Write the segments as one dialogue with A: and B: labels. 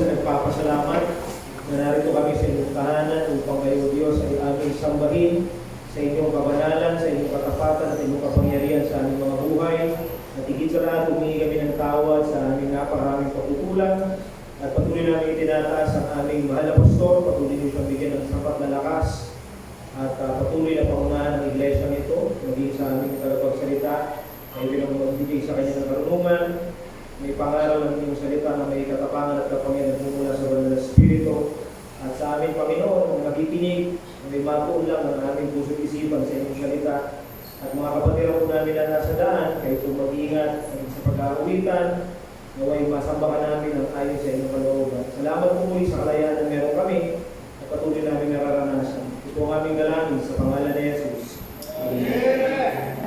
A: lubos na nagpapasalamat na narito kami sa inyong tahanan upang kayo, Diyos, ay aming sambahin sa inyong kabanalan, sa inyong katapatan at inyong kapangyarihan sa aming mga buhay. At higit sa lahat, humingi kami ng tawad sa aming napakaraming pagkukulang at patuloy namin itinataas ang aming mahal na pastor, patuloy niyo siyang bigyan ng sapat na lakas at patuloy na pangunahan ng iglesia nito, maging sa aming tagapagsalita ay pinamagbigay sa kanya ng karunungan. May pangaral ng inyong salita na may katapangan at kapangyarihan mula sa banal na Espiritu. At sa aming Panginoon, ang nakikinig, may matuulang ang aming puso't isipan sa inyong salita. At mga kapatid po namin na nasa daan, kayo po mag-ingat sa pag-aawitan, naway masamba ka namin ang ayon sa inyong kalooban. Salamat po muli sa kalayaan na meron kami at patuloy namin nararanasan. Ito ang aming dalangin sa pangalan ni Jesus. Amen.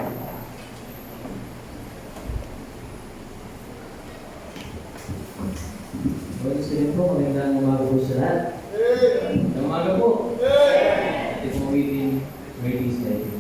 B: Sige po, magandang umaga po sa lahat. Magandang umaga po. Ito po within ladies like you.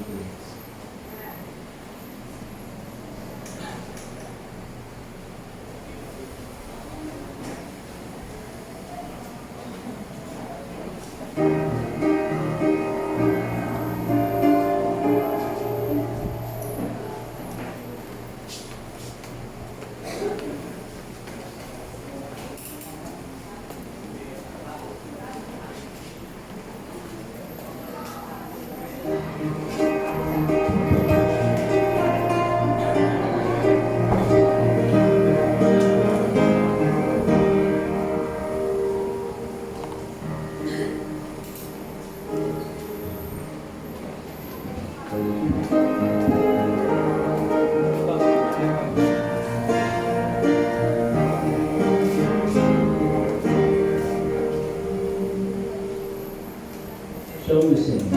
B: Shall we sing?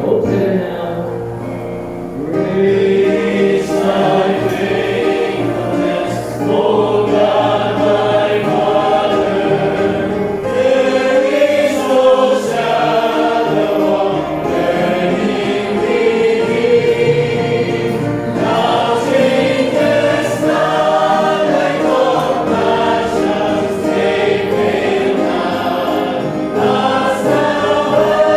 B: Oh, say now. Praise thy faithfulness, O God, my Father. There is no shadow of turning thee. Thou changest not thy compassions, they fail not. As thou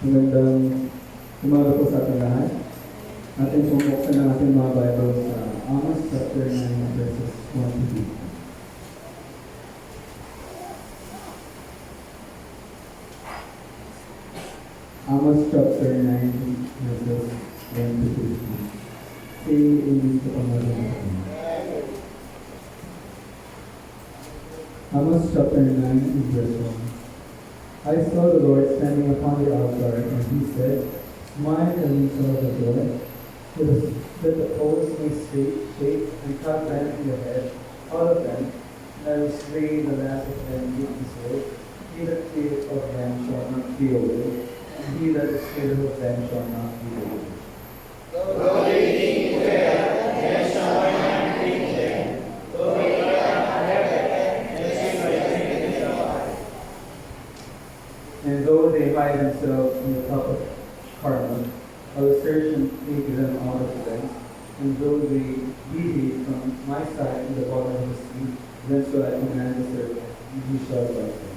C: Magandang umaga po sa ating lahat. Ating pumuksan ng ating mga Bible sa Amos chapter 9 verses 1 to 2. Amos chapter 9 verses 1 to 2. Say in the pangalan ng Panginoon. Amos chapter 9 verse 1. I saw the Lord standing upon the altar, and he said, Mine the lintel of the door, that the posts may shake and cut them in the head out of them, and I will slay the last of them with his sword. He that killeth of them shall not be away, and he that is killed of them shall not be away. And though they hide themselves in the top of Carmel, I will search and take them out of them. And though they deviate from my side in the bottom of the sea, then shall I command the serpent, and he shall bite them.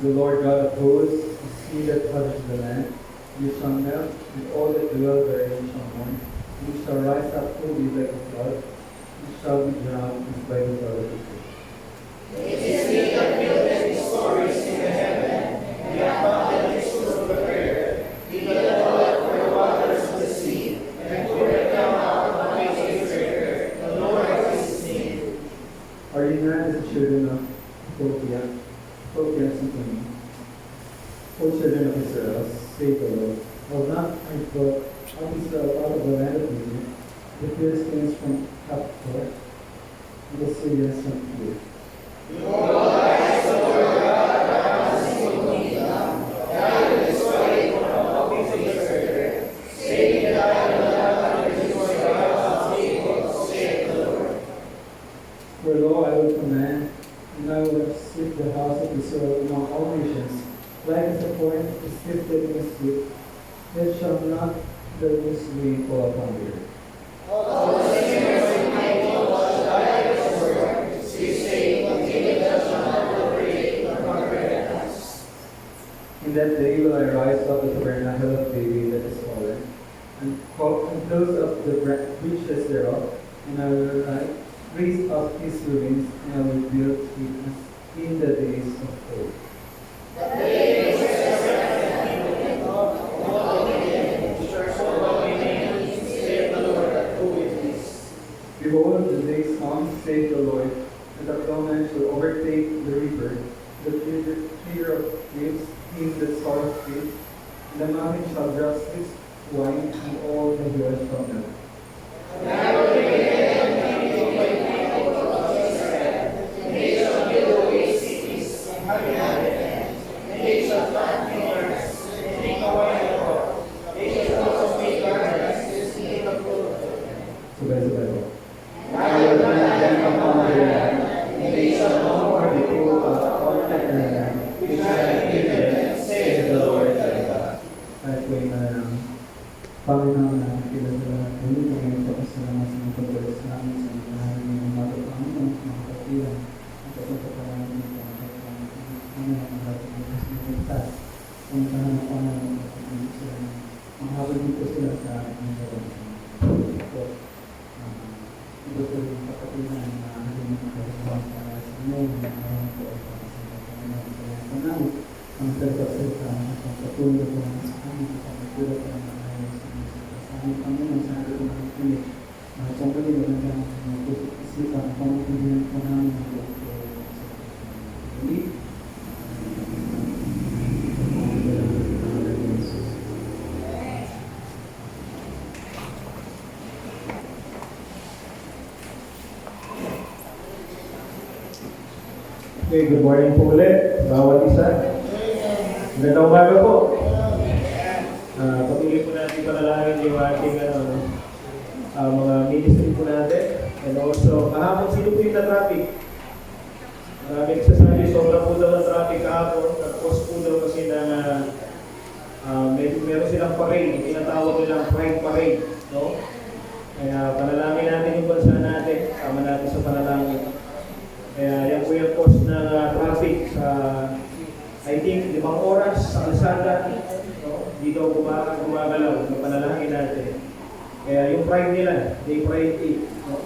C: The Lord God of hosts is he that touches the land. You shall melt, and all that dwell therein shall mourn. You shall rise up fully like a flood. You shall be drowned as by the flood of the sea.
D: It is he that buildeth his stories in the heaven, and hath founded his schools of the earth. He that dwelleth for the waters of the sea, and poureth them out on the face of the earth. The Lord is his name.
C: Are you not as the children of Tobiah? Tobiah sent to me. O children of Israel, say the Lord, I will not brought up Israel out of the land of Egypt, the Philistines from Happor, and the Syrians from Kir.
D: Behold, I is the Lord God, thou hast seen me, thou will destroy from all peoples of the earth, saying that I will not destroy God's people, saith the Lord.
C: For lo, I will command, and I will sit the house of Israel among all nations, like as a point is sifted in a sieve, yet shall not the loose rain fall upon the earth.
D: All the sinners in my people shall die by the sword, saying, David shall not appropriate or conquer us.
C: In that day will I rise up the tabernacle of David that is fallen, and close up the breaches thereof, and I will raise up his ruins, and I will build it as in the days of old. Behold, the days come, saith the Lord, that the plowman shall overtake the reaper, the clearer of waves, him that soweth seed, and the mountain shall justice, wine and all the hearers from them. Sabay-sabay po. I will plant them upon the land, and they shall no more be pulled out of the land, which I have given them, saith the Lord thy God. At po yung Panginoon na kilala ulit ngayon sa kasalanan sa mga pagbalas namin sa mga namin ng mga Panginoon sa mga kapatiran at sa pagkakaroon ng mga kapatiran ang mga kapatiran ng ligtas kung saan ang Panginoon sila mahabag dito sila sa ating karoon. Ito po yung kapatiran na hindi makakasama para sa inyo na ngayon po ay para sa Panginoon sa mga panahon ang salita at ang patuloy po sa aming kapatiran ng mga ang Panginoon sa ating mga pilit. Kung kalimutan lang ang isipan, kung kalimutan po namin ang buong po sa pilit.
A: Okay, good morning po ulit. Bawat isa. Magandang umaga po. Patuloy po natin panalangin yung ating mga ministry po natin. And also, kahapon sino po yung na-traffic? Maraming nagsasabi, sobra po daw na traffic kahapon. Tapos po daw kasi na meron silang parade, tinatawag nilang pride parade. No? Kaya panalangin natin yung bansa natin, tama natin sa panalangin. Kaya yan po yung cause ng traffic sa, I think, 5 oras sa kalsada. Dito gumagalaw sa panalangin natin. Kaya yung pride nila, they pride it. No?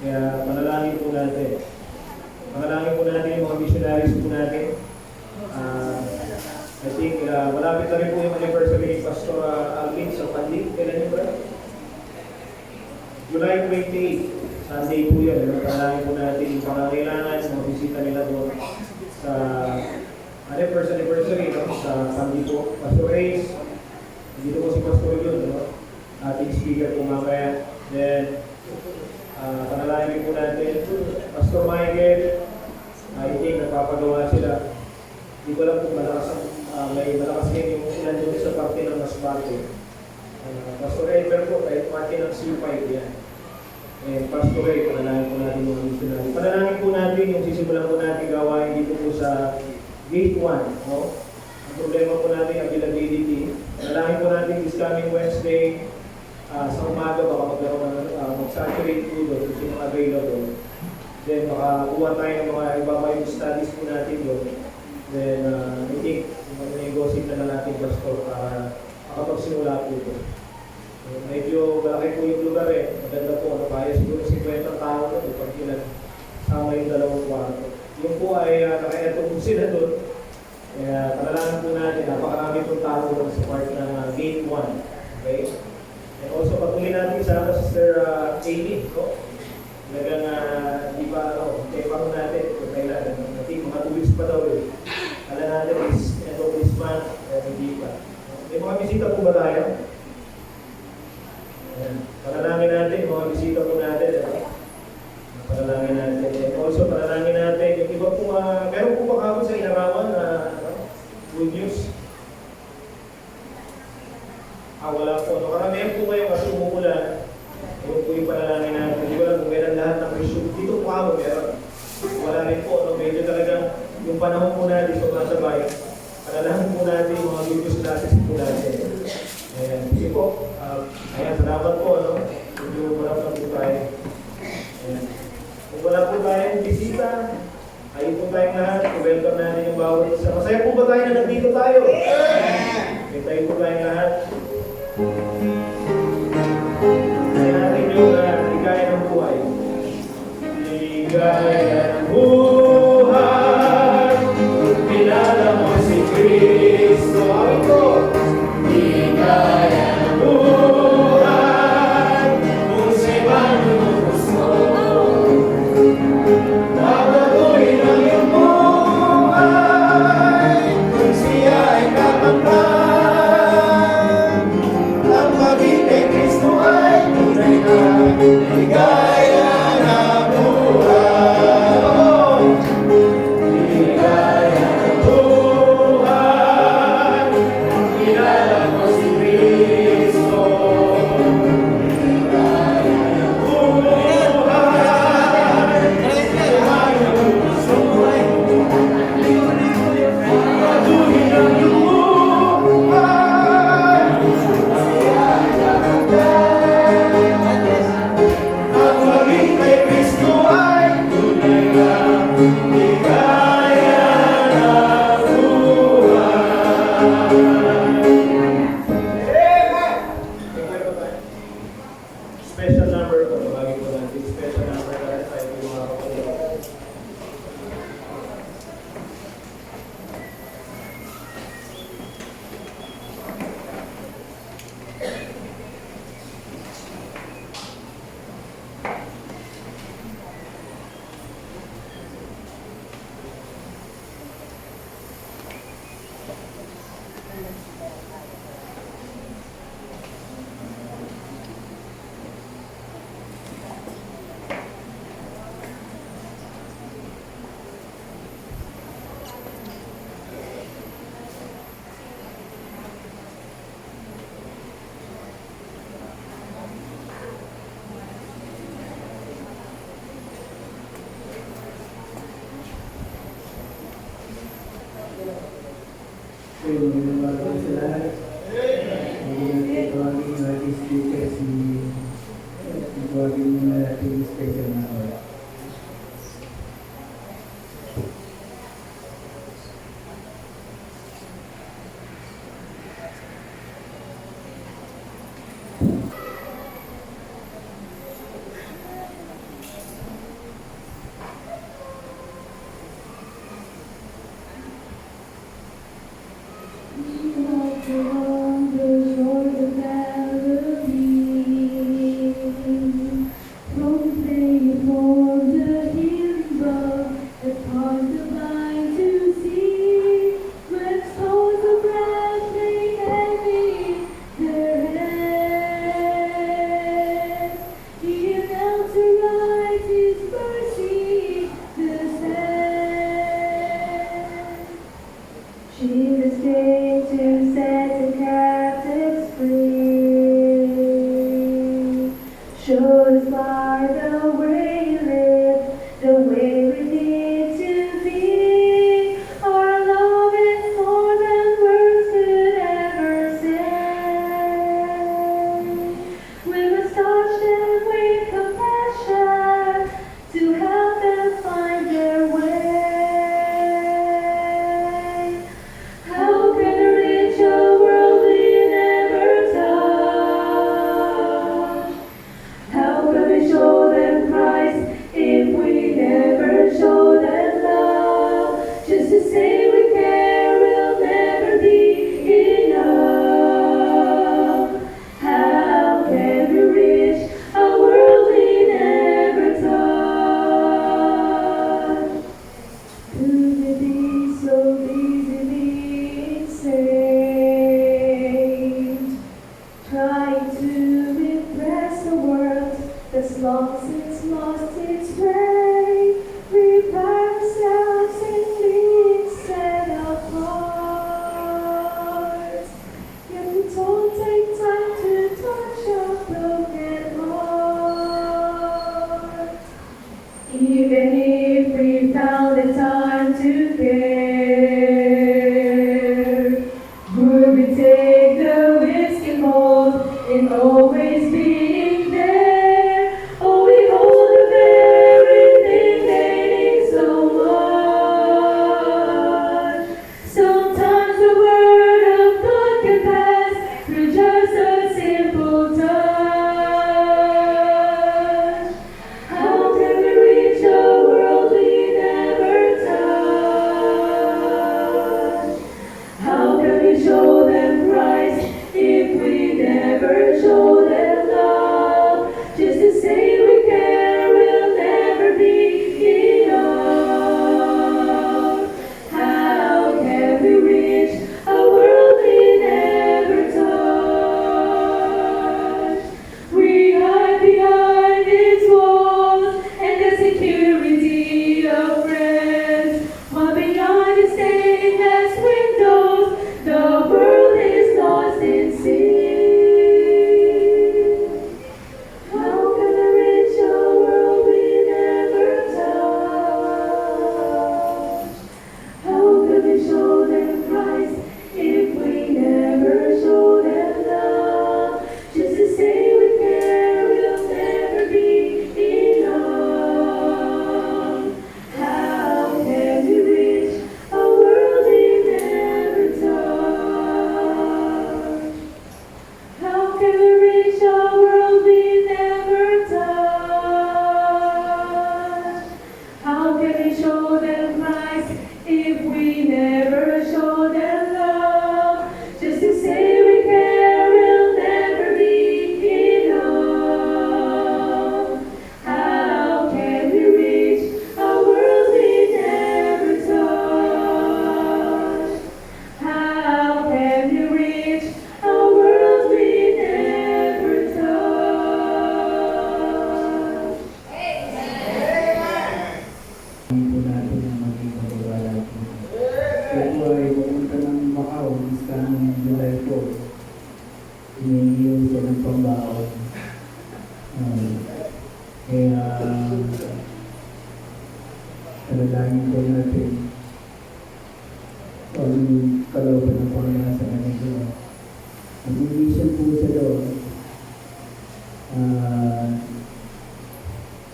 A: Kaya panalangin po natin. Panalangin po natin yung mga missionaries po natin. I think malapit na rin po yung anniversary ni Pastor Alvin sa Pandik. Kailan yun ba? July 28, Sunday po yun. Panalangin po natin yung pangangailangan, mga bisita nila doon sa anniversary no? Sa Pandik po. Pastor Reyes, dito po si Pastor yun, no? Ating speaker po mamaya. Then, panalangin po natin. Pastor Michael, I think nagpapagawa sila. Hindi ko lang kung may malakas din yung ilan doon sa parte ng Masbate. Pastor Edgar po, kahit parte ng C5 yan. And Pastor Ray, panalangin po natin yung missionary. Panalangin po natin yung sisimulan po natin gawain dito po sa Gate 1. No? Problema po natin availability. Nalangin po natin this coming Wednesday sa umaga baka magkaroon ng mag-saturate po doon kung sino available. Then makakuha tayo ng mga iba pa yung studies po natin doon. Then I think mag-negotiate na natin pastor para makapagsimula po ito. Medyo malaki po yung lugar eh. Maganda po. Kaya siguro 50 tao na ito pag ilan sama yung 2 kwarto. Yung po ay naka-aircon po sila doon. Kaya panalangin po natin, napakarami pong tao sa part ng Gate 1. Okay? And also, patuloy natin sa Sister Amy. No? Talagang, di ba, check pa natin kung kailan. Natin, mga 2 weeks pa daw eh. Kala natin is end of this month, hindi pa. May mga bisita po ba tayo? Panalangin natin, mga bisita po natin. Panalangin natin. And also, panalangin natin, yung iba po, meron po ba ako sa inarawan na good news? Wala po. Karamihan po ngayon kasi umuulan. Yung po yung panalangin natin. Hindi ko lang kung meron lahat ng reshoot. Dito po ako meron. Wala rin po. Medyo talagang yung panahon po natin sa masabay. Panalangin po natin yung mga good news natin po natin. Ayan. Sige po. Ayan. Salamat po. Medyo marami po tayo. Ayan. Kung wala po tayong bisita, ayun po tayong lahat. I-welcome natin yung bawat isa. Masaya po ba tayo na nandito tayo? Okay, tayo po tayong lahat. Kaya natin yung ligaya ng buhay. Ligaya ng buhay, kilala mo si Kristo. Awit ko! Ligaya ng buhay, kung sa'y paano mo gusto. Babaguhin ang iyong buhay, kung siya ay kapangkan.
D: kay Kristo ay tunay na ligaya na buhay. Ligaya na buhay, kilala ko si Kristo. Ligaya na buhay, ligaya ko gusto ay patuloy ang buhay. Ang maging kay Kristo ay tunay na ligaya na
A: Special number po, tawagin po natin. Special number para tayo po mga kapatid.
C: So, magandang araw sa lahat. Ito ang ating speaker, tawagin muna natin yung special na oras.
E: Jesus came to set the captives free. Show us by the way you live, the way we need to be. Our love is more than words could ever say. We must touch them with compassion to help them find their way. How can we reach a world we never touch? How can we show them Christ if we never show them love? Just to say we care will never be enough. How can we reach a world we never touch? Could it be so easy being saved? Trying to impress a world that's long since lost its way. We pride ourselves in being set apart. Yet we don't take time to touch a broken heart. Even if we found the time to care, would we take the risk and bold in always being there? Oh, we hold the very thing they need so much. Sometimes the word of God can pass through just a simple touch. How can we reach a world we never touch? How can we show them Christ if we never show them love?
C: Kaya panalangin po natin kung anong kalooban ng Panginoon sa kanyang gawa. Mag-mission po sa doon.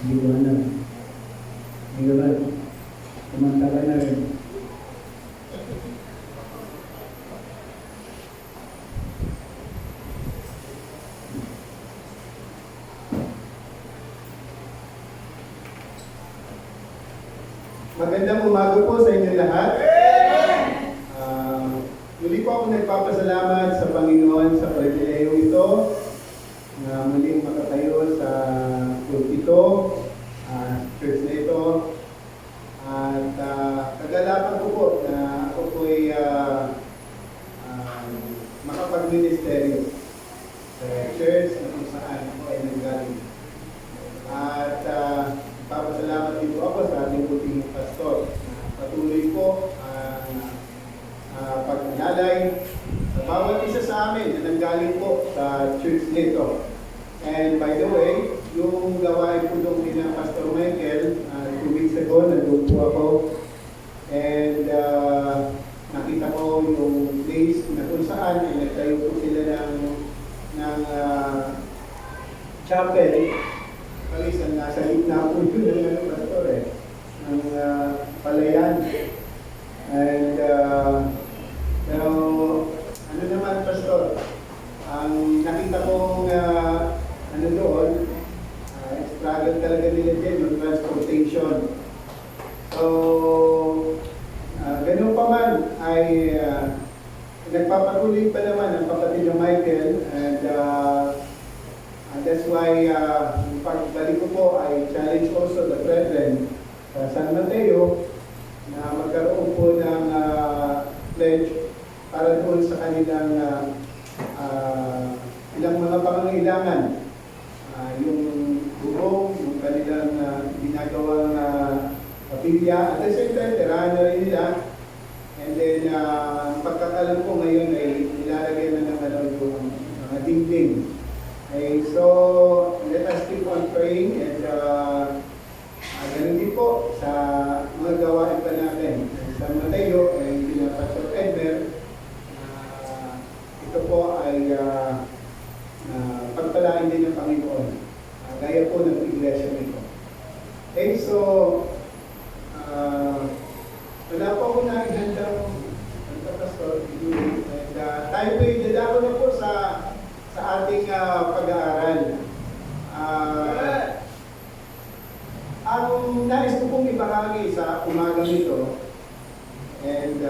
C: Hindi ko alam. Hindi ko alam. Kumantala na rin.
D: Magandang umaga po sa inyo lahat. Muli po ako nagpapasalamat sa Panginoon sa pribilehyo ito na muling makatayo sa pulpito, church na ito. At kagalakan ko po na ako po ay makapag-ministeryo sa church na kung saan ako ay nanggaling. At papasalamat din po ako sa ating puting pastor. Patuloy po ang pag-alay sa bawat isa sa amin na nanggaling po sa church nito. And by the way, yung gawain po doon ni Pastor Michael, 2 weeks ago, nandun po ako. And nakita ko yung place na kung saan ay nagtayo po sila ng chapel. Kalisan, nasa gitna po yun ng pastor ng palayan. And pero ano naman pastor, ang nakita kong ano doon, struggle talaga nila din yung transportation. So ganun pa man ay nagpapatuloy pa naman ang kapatid ng Michael, and that's why yung pagbalik ko po ay challenge also the brethren sa San Mateo na magkaroon po ng pledge para doon sa kanilang ilang mga pangangailangan, yung bubong, yung kanilang ginagawang kapilya, at the same time, tirahan na rin nila. And then, pagkakalam ko ngayon ay nilalagyan na ng yung mga dingding. Okay, so let us keep on praying, and ganun din po sa mga gawain pa natin. Sa Mateo ay Pastor Edmer, ito po ay pagpalain din ng Panginoon, gaya po ng iglesia nito. Okay, so wala po akong naghandang Pastor, and tayo po yung dadako na po sa ating pag-aaral. Ang nais ko pong ibahagi sa umagang ito, and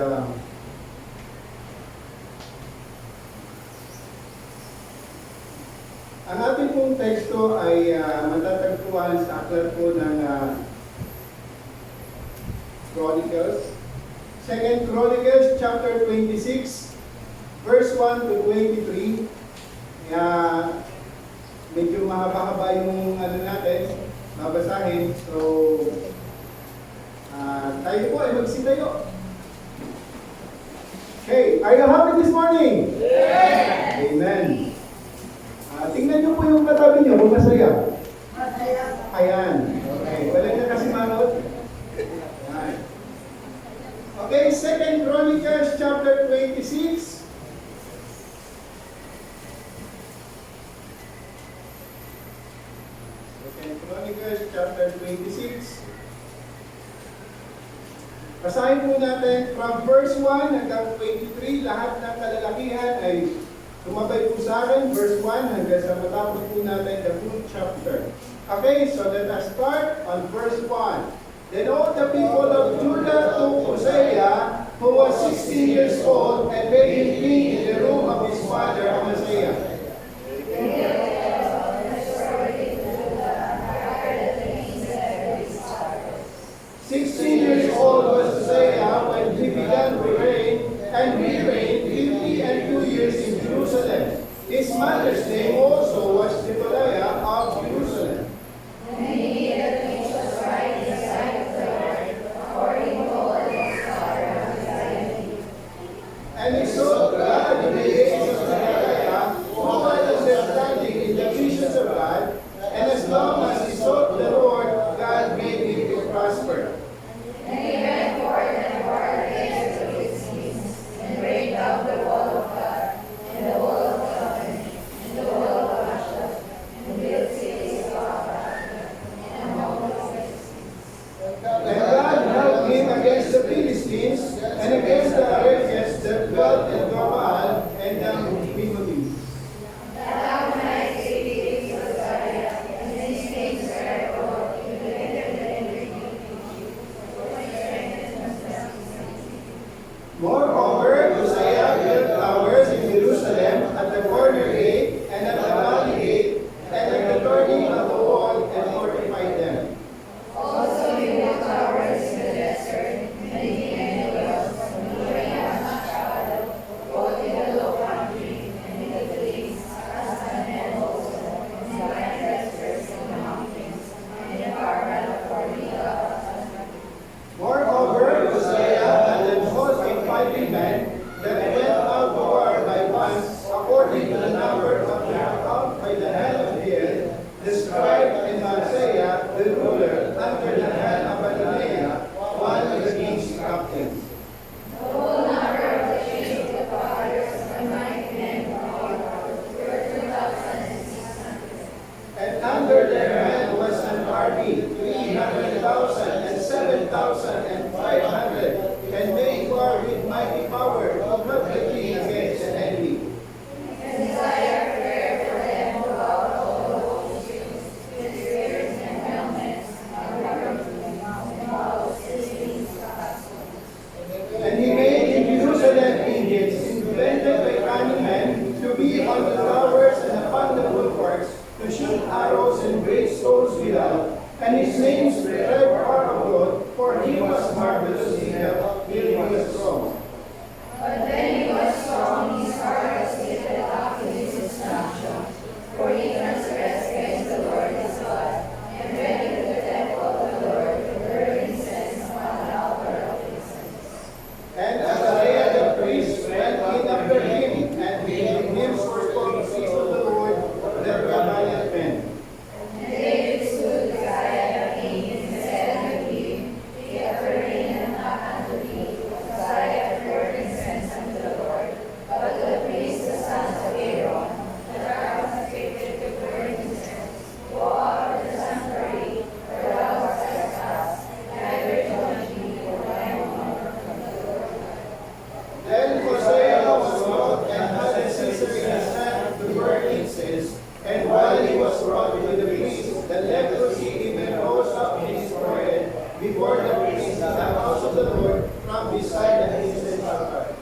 D: ang ating pong teksto ay matatagpuan sa aklat po ng Chronicles. 2 Chronicles chapter 26, verse 1 to 23. Kaya medyo mahaba-haba yung ano natin, babasahin. So, tayo po ay magsitayo. Okay, are you happy this morning? Yes! Amen. Tingnan niyo po yung katabi niyo, kung masaya. Masaya. Ayan. Okay, wala na kasi manod. Ayan. Okay, 2 Chronicles chapter 26. Chronicles chapter 26. Basahin po natin from verse 1 hanggang 23. Lahat ng kalalakihan ay tumabay po sa akin. Verse 1 hanggang sa matapos po natin the full chapter. Okay, so let us start on verse 1. Then all the people of Judah took Hosea, who was 16 years old, and made him king in the room of his father Amaziah. 16 years old was Hosea when he began to reign, and he reigned 52 years in Jerusalem. His mother's name also was Jecoliah of Jerusalem.
E: And he did the things that was right in the sight of the Lord, according to all his father Amaziah.
D: And he sought God in the days of Zechariah, who under their hand was an army, 300,000 and 7,500, and they were with mighty power to help the king against the enemy. And he made in Jerusalem Indians, invented by cunning men, to be on the towers and upon the bulwarks, to shoot arrows and great stones without. And his name spread far abroad, for he was marvelously helped, till he was strong.
F: But when he was strong, his heart was lifted up to his destruction, for he transgressed against the Lord his God, and went into the temple of the Lord to burn incense upon the altar of incense.
D: And Azariah the priest went in after him, and he gave hymns for the feast of the Lord, that were valiant men.
F: And David stood beside the king, and said unto him, Be a burning and not unto thee, Uzziah, to burn incense unto the Lord, but to the priests the sons of Aaron, that are consecrated to burn incense. Go out of the sanctuary, for thou hast trespassed, and I will judge thee for thy honor from the Lord.
D: Then Hosea was wroth and had a censer in his hand to burn incense, and while he was brought to the priest, the leprosy even rose up in his forehead before the priest in the house of the Lord from beside the incense altar.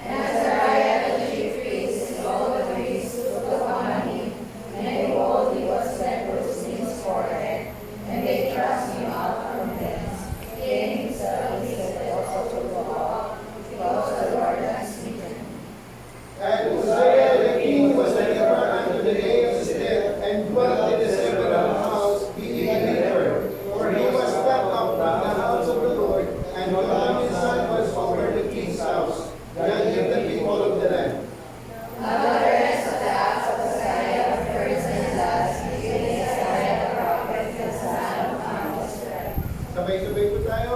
F: And Azariah the chief priest and all the priests looked upon him, and behold, he was leprous in his forehead, and they thrust him out from thence. Yea, himself he said also to go out, because the Lord has smitten.
D: And Uzziah the king was delivered unto the day of his death, and dwelt in the several house, being delivered. For he was cut off from the house of the Lord, and Jotham his son was over the king's house, judging the people of the land.
F: Now the rest of the acts of Uzziah, first and last, is Isaiah the prophet, the son of Amos.
D: Sabay-sabay po tayo.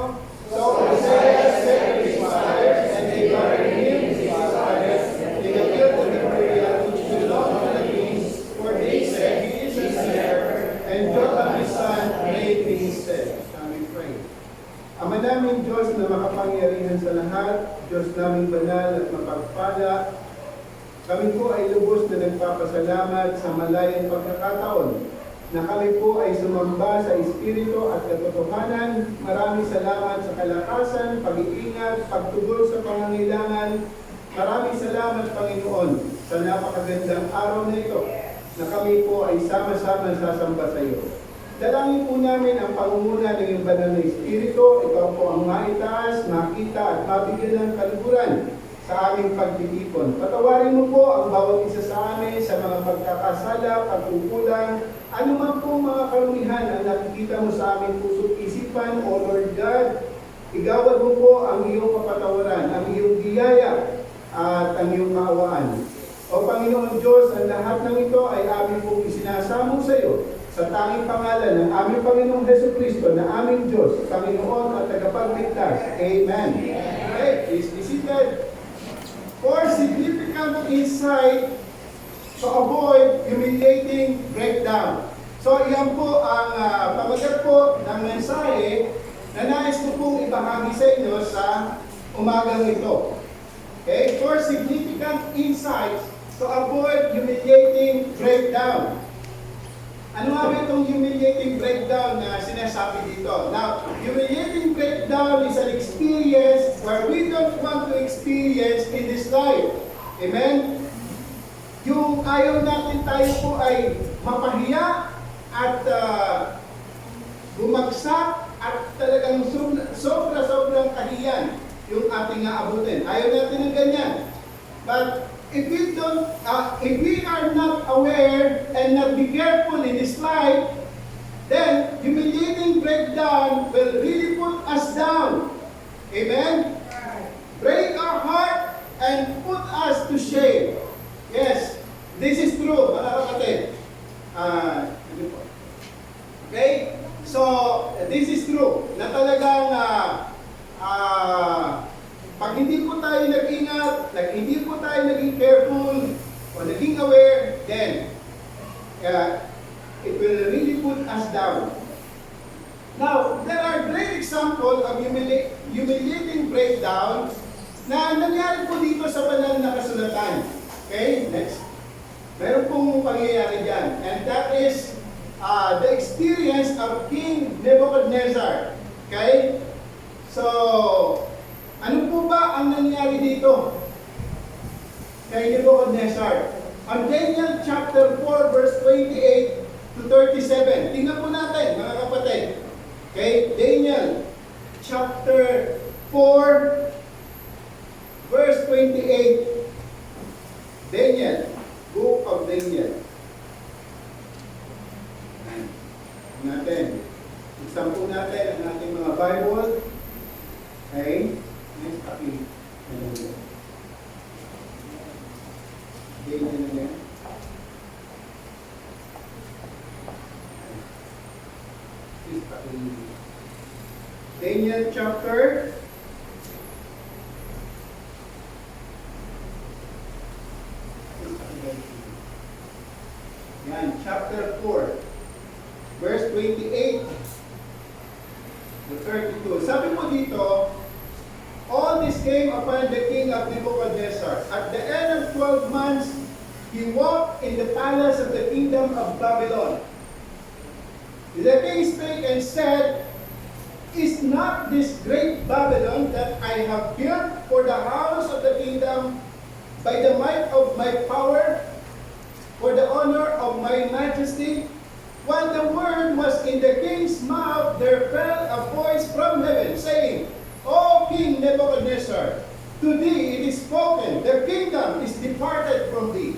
D: So Uzziah said to his fathers, and they buried him with his fathers, in the field of the burial which belonged to the kings, for they said, He is a sinner, and Jotham his son made in his stead. Shall we pray? Ama namin Diyos na makapangyarihan sa lahat, Diyos namin banal at mapagpala, kami po ay lubos na nagpapasalamat sa malayang pagkakataon na kami po ay sumamba sa Espiritu at katotohanan. Maraming salamat sa kalakasan, pag-iingat, pagtugol sa pangangailangan. Maraming salamat, Panginoon, sa napakagandang araw na ito na kami po ay sama-sama sasamba sa iyo. Dalangin po namin ang pangunguna ng iyong banal na Espiritu. Ikaw po ang maitaas, makita at mabigyan ng kaluguran sa aming pagtitipon. Patawarin mo po ang bawat isa sa amin sa mga pagkakasala, pagkukulang, anuman po mga karumihan ang nakikita mo sa aming puso't isipan, O Lord God. Igawad mo po ang iyong kapatawaran, ang iyong biyaya at ang iyong kaawaan. O Panginoon Diyos, ang lahat ng ito ay amin pong isinasamo sa iyo sa tanging pangalan ng aming Panginoong Jesucristo na aming Diyos, Panginoon at tagapagligtas. Amen. Okay, please be seated. For significant insight to avoid humiliating breakdown. So iyan po ang pamagat po ng mensahe na nais ko pong ibahagi sa inyo sa umagang ito. Okay? For significant insights to avoid humiliating breakdown. Ano nga ba itong humiliating breakdown na sinasabi dito? Now, humiliating breakdown is an experience where we don't want to experience in this life. Amen? Yung ayaw natin tayo po ay mapahiya at bumagsak at talagang sobra-sobrang kahiyan yung ating aabutin. Ayaw natin ng ganyan. But if we are not aware and not be careful in this life, then humiliating breakdown will really put us down. Amen? Break our heart and put us to shame. Yes, this is true, mga kapatid. Okay? So, this is true. Na talagang pag hindi po tayo nag-ingat, hindi po tayo naging careful, o naging aware, then it will really put us down. Now, there are great examples of humiliating breakdown na nangyari po dito sa banal na kasulatan. Okay, next. Meron pong pangyayari dyan. And that is the experience of King Nebuchadnezzar. Okay? So, ano po ba ang nangyari dito kay Nebuchadnezzar? On Daniel chapter 4 verse 28 to 37. Tingnan po natin, mga kapatid. Okay? Daniel chapter 4 verse 28. Daniel, book of Daniel. Natin. Isang po natin ang ating mga Bible. Okay? Next copy. Daniel na yan. Please copy. Daniel chapter 4, verse 28 to 32. Sabi mo dito, all this came upon the king of Nebuchadnezzar. At the end of 12 months, he walked in the palace of the kingdom of Babylon. The king spake and said, is not this great Babylon that I have built for the house of the kingdom by the might of my power, for the honor of my majesty? While the word was in the king's mouth, there fell a voice from heaven, saying, O King Nebuchadnezzar, to thee it is spoken, the kingdom is departed from thee,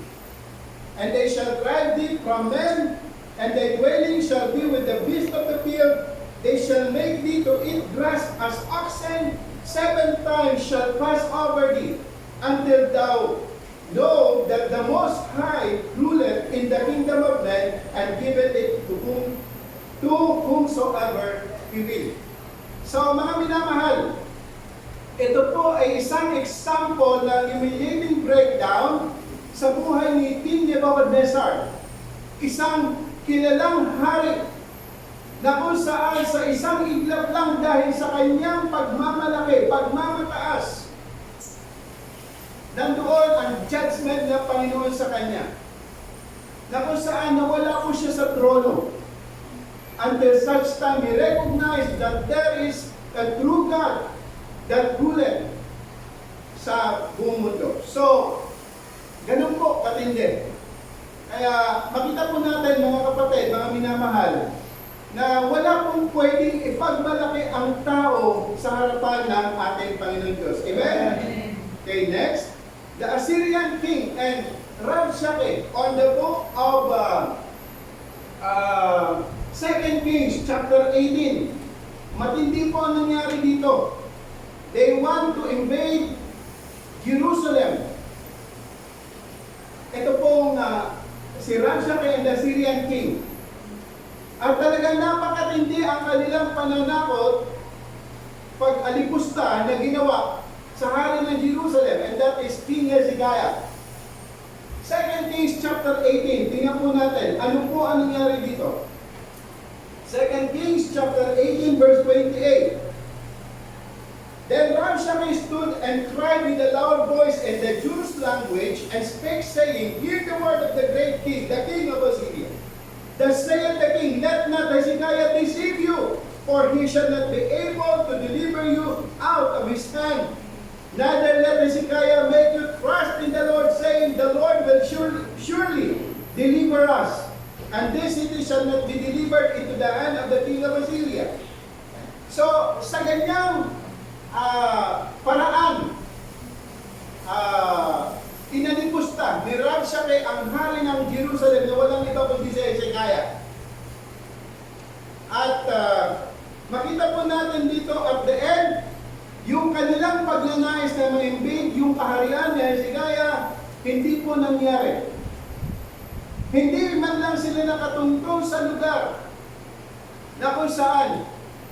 D: and they shall drive thee from men, and thy dwelling shall be with the beasts of the field. They shall make thee to eat grass as oxen, 7 times shall pass over thee, until thou know that the Most High ruleth in the kingdom of men, and giveth it to whomsoever he will. So mga minamahal, ito po ay isang example ng humiliating breakdown sa buhay ni King Nebuchadnezzar. Isang kilalang hari na kung saan sa isang iglap lang dahil sa kanyang pagmamalaki, pagmamataas, nandoon ang judgment ng Panginoon sa kanya, na kung saan nawala po siya sa trono. Until such time, he recognized that there is a true God that ruleth sa buong mundo. So, ganun po katindi. Kaya makita po natin mga kapatid, mga minamahal, na wala pong pwedeng ipagmalaki ang tao sa harapan ng ating Panginoon Diyos. Amen? Okay, next. The Assyrian king and Rabshakeh on the book of 2 Kings chapter 18. Matindi po ang nangyari dito. They want to invade Jerusalem. Ito pong si Rabshakeh and the Assyrian king. At talagang napakatindi ang kanilang pananakot pag-alipusta na ginawa sa hari ng Jerusalem, and that is King Hezekiah. 2 Kings chapter 18, tingnan po natin, ano po ang nangyari dito? 2 Kings chapter 18 verse 28. Then Rabshakeh stood and cried with a loud voice in the Jewish language, and spake, saying, Hear the word of the great king, the king of Assyria. Thus saith the king, Let not Hezekiah deceive you, for he shall not be able to deliver you out of his hand. Neither let Hezekiah make you trust in the Lord, saying, The Lord will surely deliver us, and this city shall not be delivered into the hand of the king of Assyria. So, sa ganyang paraan, inalipusta ni Rabshakeh ang hari ng Jerusalem na walang iba kundi si Hezekiah. At makita po natin dito at the end, yung kanilang pagnanais na ma-invade yung kaharian ni Hezekiah, hindi po nangyari. Hindi man lang sila nakatungtong sa lugar na kung saan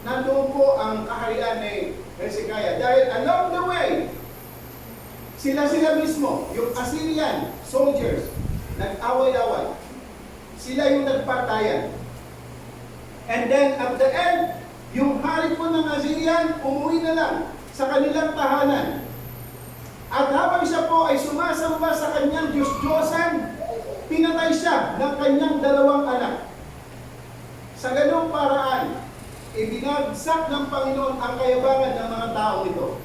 D: nandoon po ang kaharian ni Hezekiah. Dahil along the way, sila mismo, yung Assyrian soldiers, nag-away-away. Sila yung nagpatayan. And then at the end, yung hari po ng Assyrian, umuwi na lang sa kanilang tahanan. At habang siya po ay sumasamba sa kanyang Diyos-Diyosan, pinatay siya ng kanyang 2 anak. Sa ganung paraan, ibinagsak ng Panginoon ang kayabangan ng mga tao ito.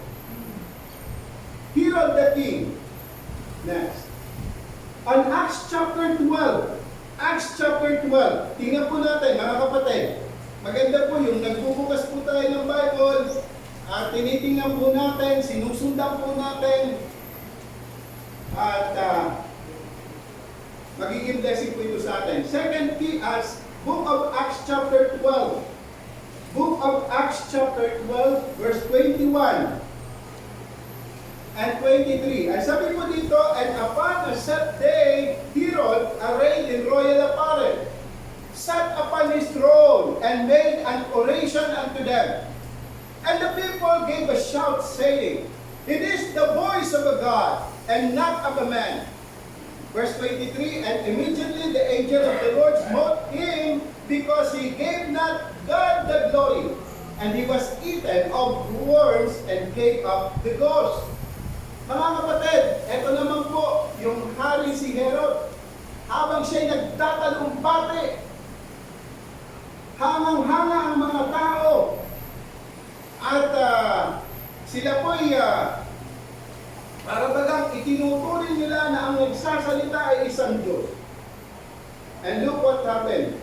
D: Herod the king. Next. On Acts chapter 12. Acts chapter 12. Tingnan po natin, mga kapatid. Maganda po yung nagbubukas po tayo ng Bible at tinitingnan po natin, sinusundan po natin at magiging blessing po ito sa atin. Book of Acts chapter 12. Book of Acts chapter 12 verse 21 and 23. Ay sabi po dito, and upon a set day, Herod, arrayed in royal apparel, sat upon his throne and made an oration unto them. And the people gave a shout, saying, It is the voice of a God, and not of a man. Verse 23, and immediately the angel of the Lord smote him, because he gave not God the glory, and he was eaten of worms and gave up the ghost. Mga kapatid, eto naman po yung hari si Herod, habang siya'y nagtatalumpati, hangang-hanga ang mga tao, at sila po'y para bagang itinuturing nila na ang nagsasalita ay isang Diyos. And look what happened.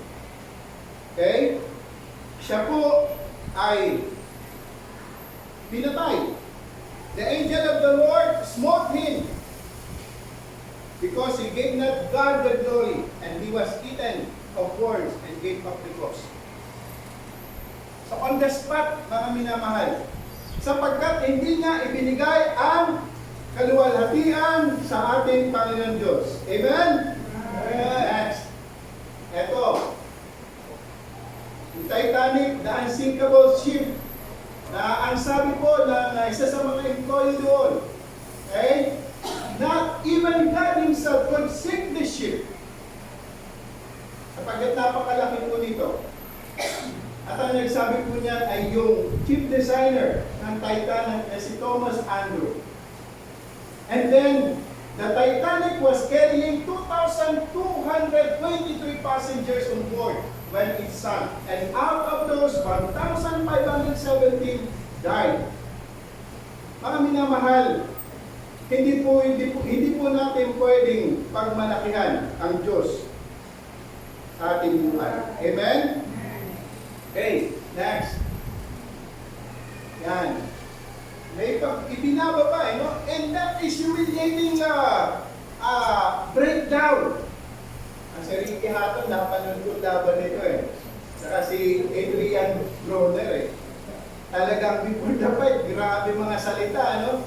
D: Okay? Siya po ay pinatay. The angel of the Lord smote him because he gave not God the glory, and he was eaten of worms and gave up the ghost. So on the spot, mga minamahal, sapagkat hindi niya ibinigay ang kaluwalhatian sa ating Panginoon Diyos. Amen? Next. Ito. Yung Titanic, the unsinkable ship, na ang sabi po na isa sa mga employee doon, okay? Not even God himself could sink the ship. Sapagkat napakalaki po nito. At ang nagsabi po niya ay yung chief designer ng Titanic na si Thomas Andrew. And then, the Titanic was carrying 2,223 passengers on board when it sank. And out of those, 1,517 died. Mga minamahal, hindi po natin pwedeng pagmalakihan ang Diyos sa ating buhay. Amen? Okay, next. Yan. May ibinababa, no? And that is humiliating breakdown. Ang si Ricky Hatton, napanood ko laban nito eh. Saka si Adrian Broner eh. Talagang before the fight, grabe mga salita, no?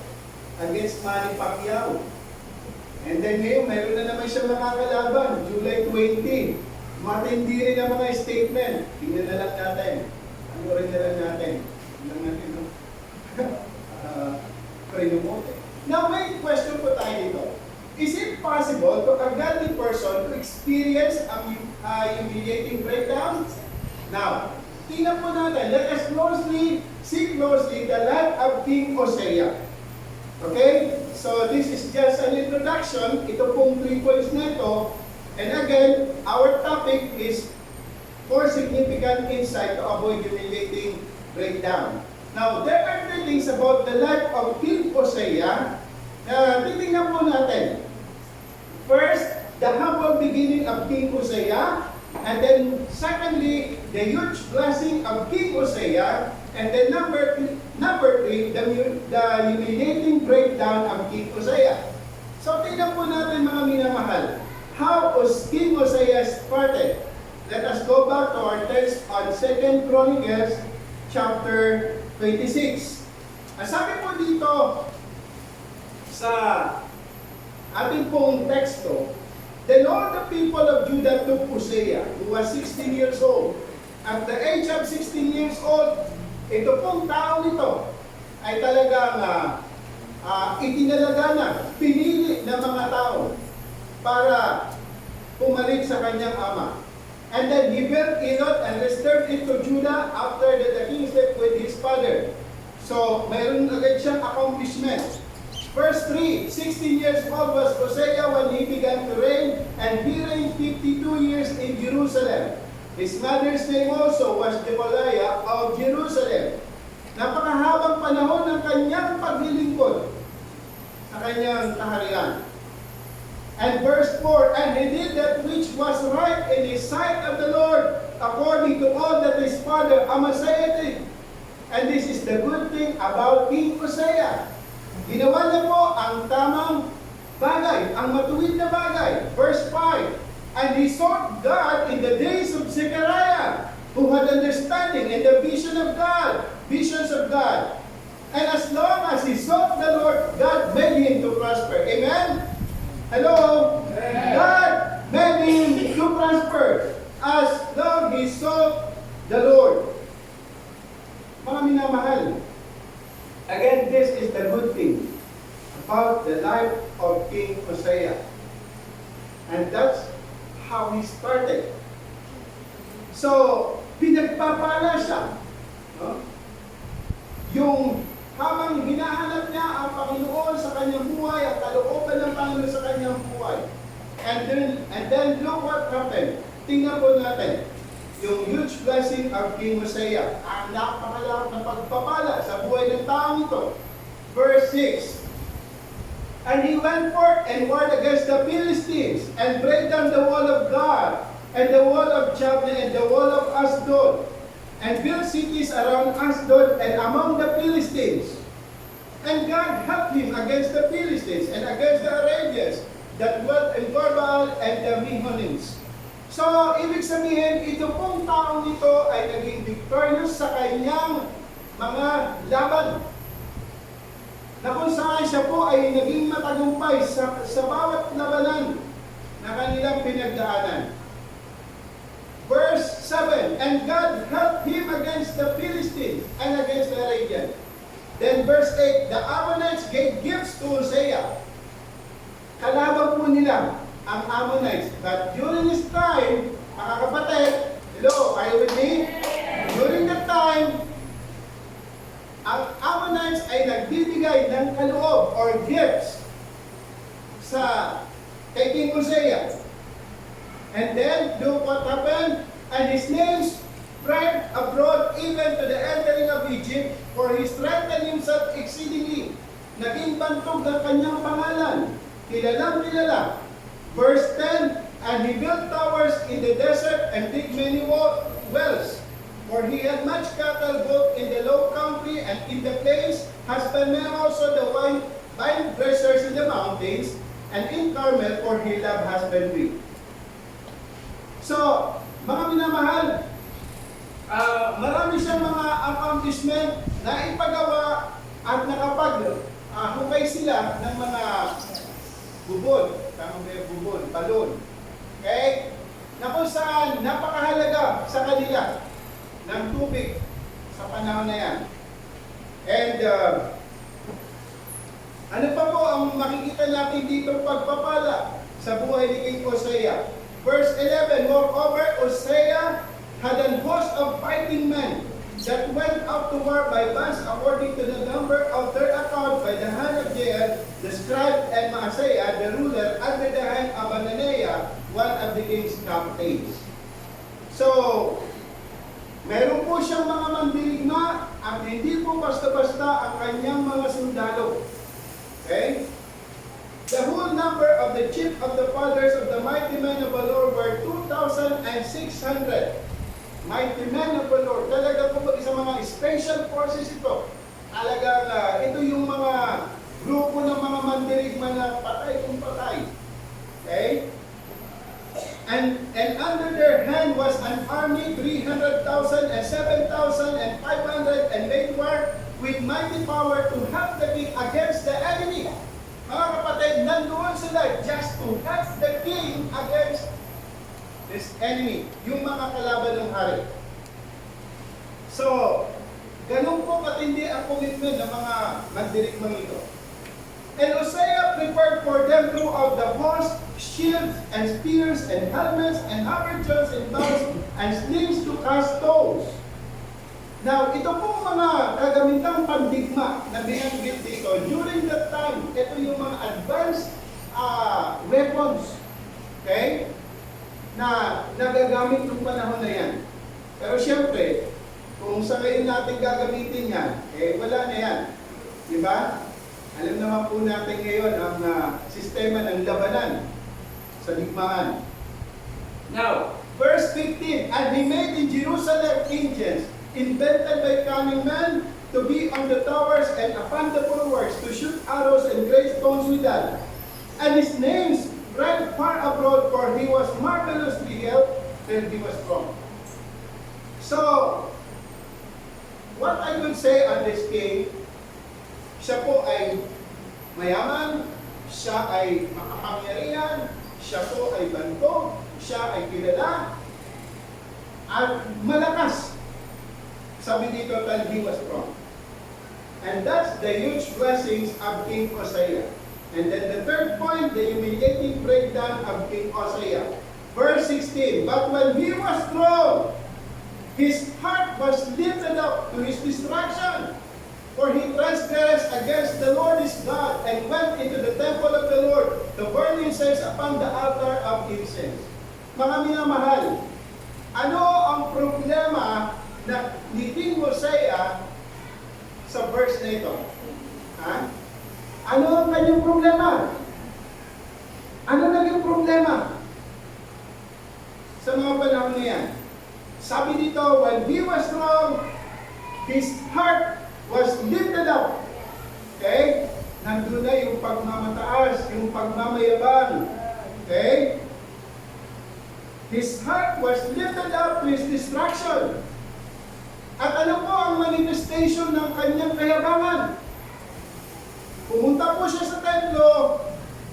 D: Against Manny Pacquiao. And then ngayon, meron na naman siya makakalaban, July 20. Matindi rin ang mga statement. Tingnan na lang natin. Ano rin na lang natin. Tingnan natin, no? Now, may question po tayo dito. Is it possible to a godly person to experience a humiliating breakdown? Now, tingnan po natin. Let us see closely the life of King Hosea. Okay? So, this is just an introduction. Ito pong 3 points na ito. And again, our topic is 4 significant insight to avoid humiliating breakdown. Now, there are 3 things about the life of King Hosea na titingnan po natin. First, the humble beginning of King Hosea, and then secondly, the huge blessing of King Hosea, and then number 3, the humiliating breakdown of King Hosea. So, tingnan po natin mga minamahal. How was King Hosea started? Let us go back to our text on 2 Chronicles chapter 26. Ang sabi po dito sa ating pong teksto, then all the people of Judah took Hosea, who was 16 years old. At the age of 16 years old, ito pong tao nito ay talagang itinalaga na, pinili ng mga tao para pumalit sa kanyang ama. And then he built Elot and restored it to Judah after the king slept with his father. So, mayroon agad siyang accomplishment. Verse 3, 16 years old was Hosea when he began to reign, and he reigned 52 years in Jerusalem. His mother's name also was Jecoliah of Jerusalem. Napakahabang panahon ng kanyang paglilingkod sa kanyang kaharian. And verse 4, and he did that which was right in his sight of the Lord, according to all that his father Amaziah did. And this is the good thing about King Hosea. Ginawa niya po ang tamang bagay, ang matuwid na bagay. Verse 5, and he sought God in the days of Zechariah, who had understanding in the visions of God. And as long as he sought the Lord, God made him to prosper. Amen? Hello? Amen. God made him to prosper as long he sought the Lord. Mga minamahal, again, this is the good thing about the life of King Hosea. And that's how he started. So, pinagpapala siya. No? Yung habang hinahanap niya ang Panginoon sa kanyang buhay, ang kalooban ng Panginoon sa kanyang buhay. And then look what happened. Tingnan po natin yung huge blessing of King Hosea. Ang napakalawak na pagpapala sa buhay ng taong ito. Verse 6, and he went forth and warred against the Philistines, and brake down the wall of God, and the wall of Jabneh, and the wall of Ashdod, and built cities around Ashdod and among the Philistines. And God helped him against the Philistines and against the Arabians that dwelt in Gurbaal and the Mehunims. So, ibig sabihin, ito pong taong ito ay naging victorious sa kanyang mga laban. Na kung saan siya po ay naging matagumpay sa bawat labanan na kanilang pinagdaanan. Verse 7, and God helped him against the Philistines and against the Arabians. Then verse 8, the Ammonites gave gifts to Hosea. Kalaban po nila ang Ammonites. But during this time, mga kapatid, hello, are you with me? During that time, ang Ammonites ay nagbibigay ng kaloob or gifts sa kay King Hosea. And then, look what happened. And his name spread abroad even to the entering of Egypt, for he strengthened himself exceedingly. Naging bantog ng kanyang pangalan. Kilalang kilala. Verse 10, and he built towers in the desert and dig many wells. For he had much cattle both in the low country and in the plains, husbandmen also the vine dressers in the mountains, and in Carmel, for he loved husbandry. So, mga minamahal, marami siyang mga accomplishment na ipagawa at nakapag-hukay sila ng mga bubon. Tama ba yung bubon? Balon. Okay? Na kung saan napakahalaga sa kanila ng tubig sa panahon na yan. And ano pa po ang makikita natin dito pagpapala sa buhay ni King Hosea? Verse 11, moreover, Hosea had an host of fighting men that went out to war by bands according to the number of their account by the hand of Jael, the scribe, and Maaseiah, the ruler, under the hand of Ananiah, one of the king's captains. So, meron po siyang mga mandirigma at hindi po basta-basta ang kanyang mga sundalo. Okay? The whole number of the chief of the fathers of the mighty men of the Lord were 2,600. Mighty men of the Lord. Talaga po sa mga special forces ito. Talaga ito yung mga grupo ng mga mandirigma na patay kung patay. Okay? And under their hand was an army 300,000 and 7,500, and they were with mighty power to help the king against the enemy. Mga kapatid, nandoon sila just to help the king against this enemy, yung mga kalaban ng hari. So, ganun po katindi ang commitment ng mga mandirigmang ito. And Hosea prepared for them throughout the host shields and spears and helmets and habergeons and bows and slings to cast stones. Now, ito po mga kagamitang pandigma na binanggit dito. During that time, ito yung mga advanced weapons, okay, na nagagamit ng panahon na yan. Pero siyempre, kung sa ngayon natin gagamitin yan, wala na yan. Diba? Alam naman po natin ngayon ang sistema ng labanan sa digmaan. Now, verse 15, and he made in Jerusalem angels, invented by cunning men, to be on the towers and upon the bulwarks, to shoot arrows and great stones with them. And his name spread far abroad, for he was marvelously helped till he was strong. So, what I would say on this king, siya po ay mayaman, siya ay makapangyarihan, siya po ay bantog, siya ay kilala, at malakas. Sabi dito, that he was strong. And that's the huge blessings of King Hosea. And then the third point, the humiliating breakdown of King Hosea. Verse 16, but when he was strong, his heart was lifted up to his destruction. For he transgressed against the Lord his God, and went into the temple of the Lord, to burn incense upon the altar of incense. Mga minamahal, ano ang problema na ni King Hosea sa verse na ito? Ha? Ano ang kanyang problema? Ano naging problema sa mga panahon na yan? Sabi dito, when he was strong, his heart was lifted up. Okay? Nandun na yung pagmamataas, yung pagmamayabang. Okay? His heart was lifted up to his destruction. At ano po ang manifestation ng kanyang kayabangan? Pumunta po siya sa templo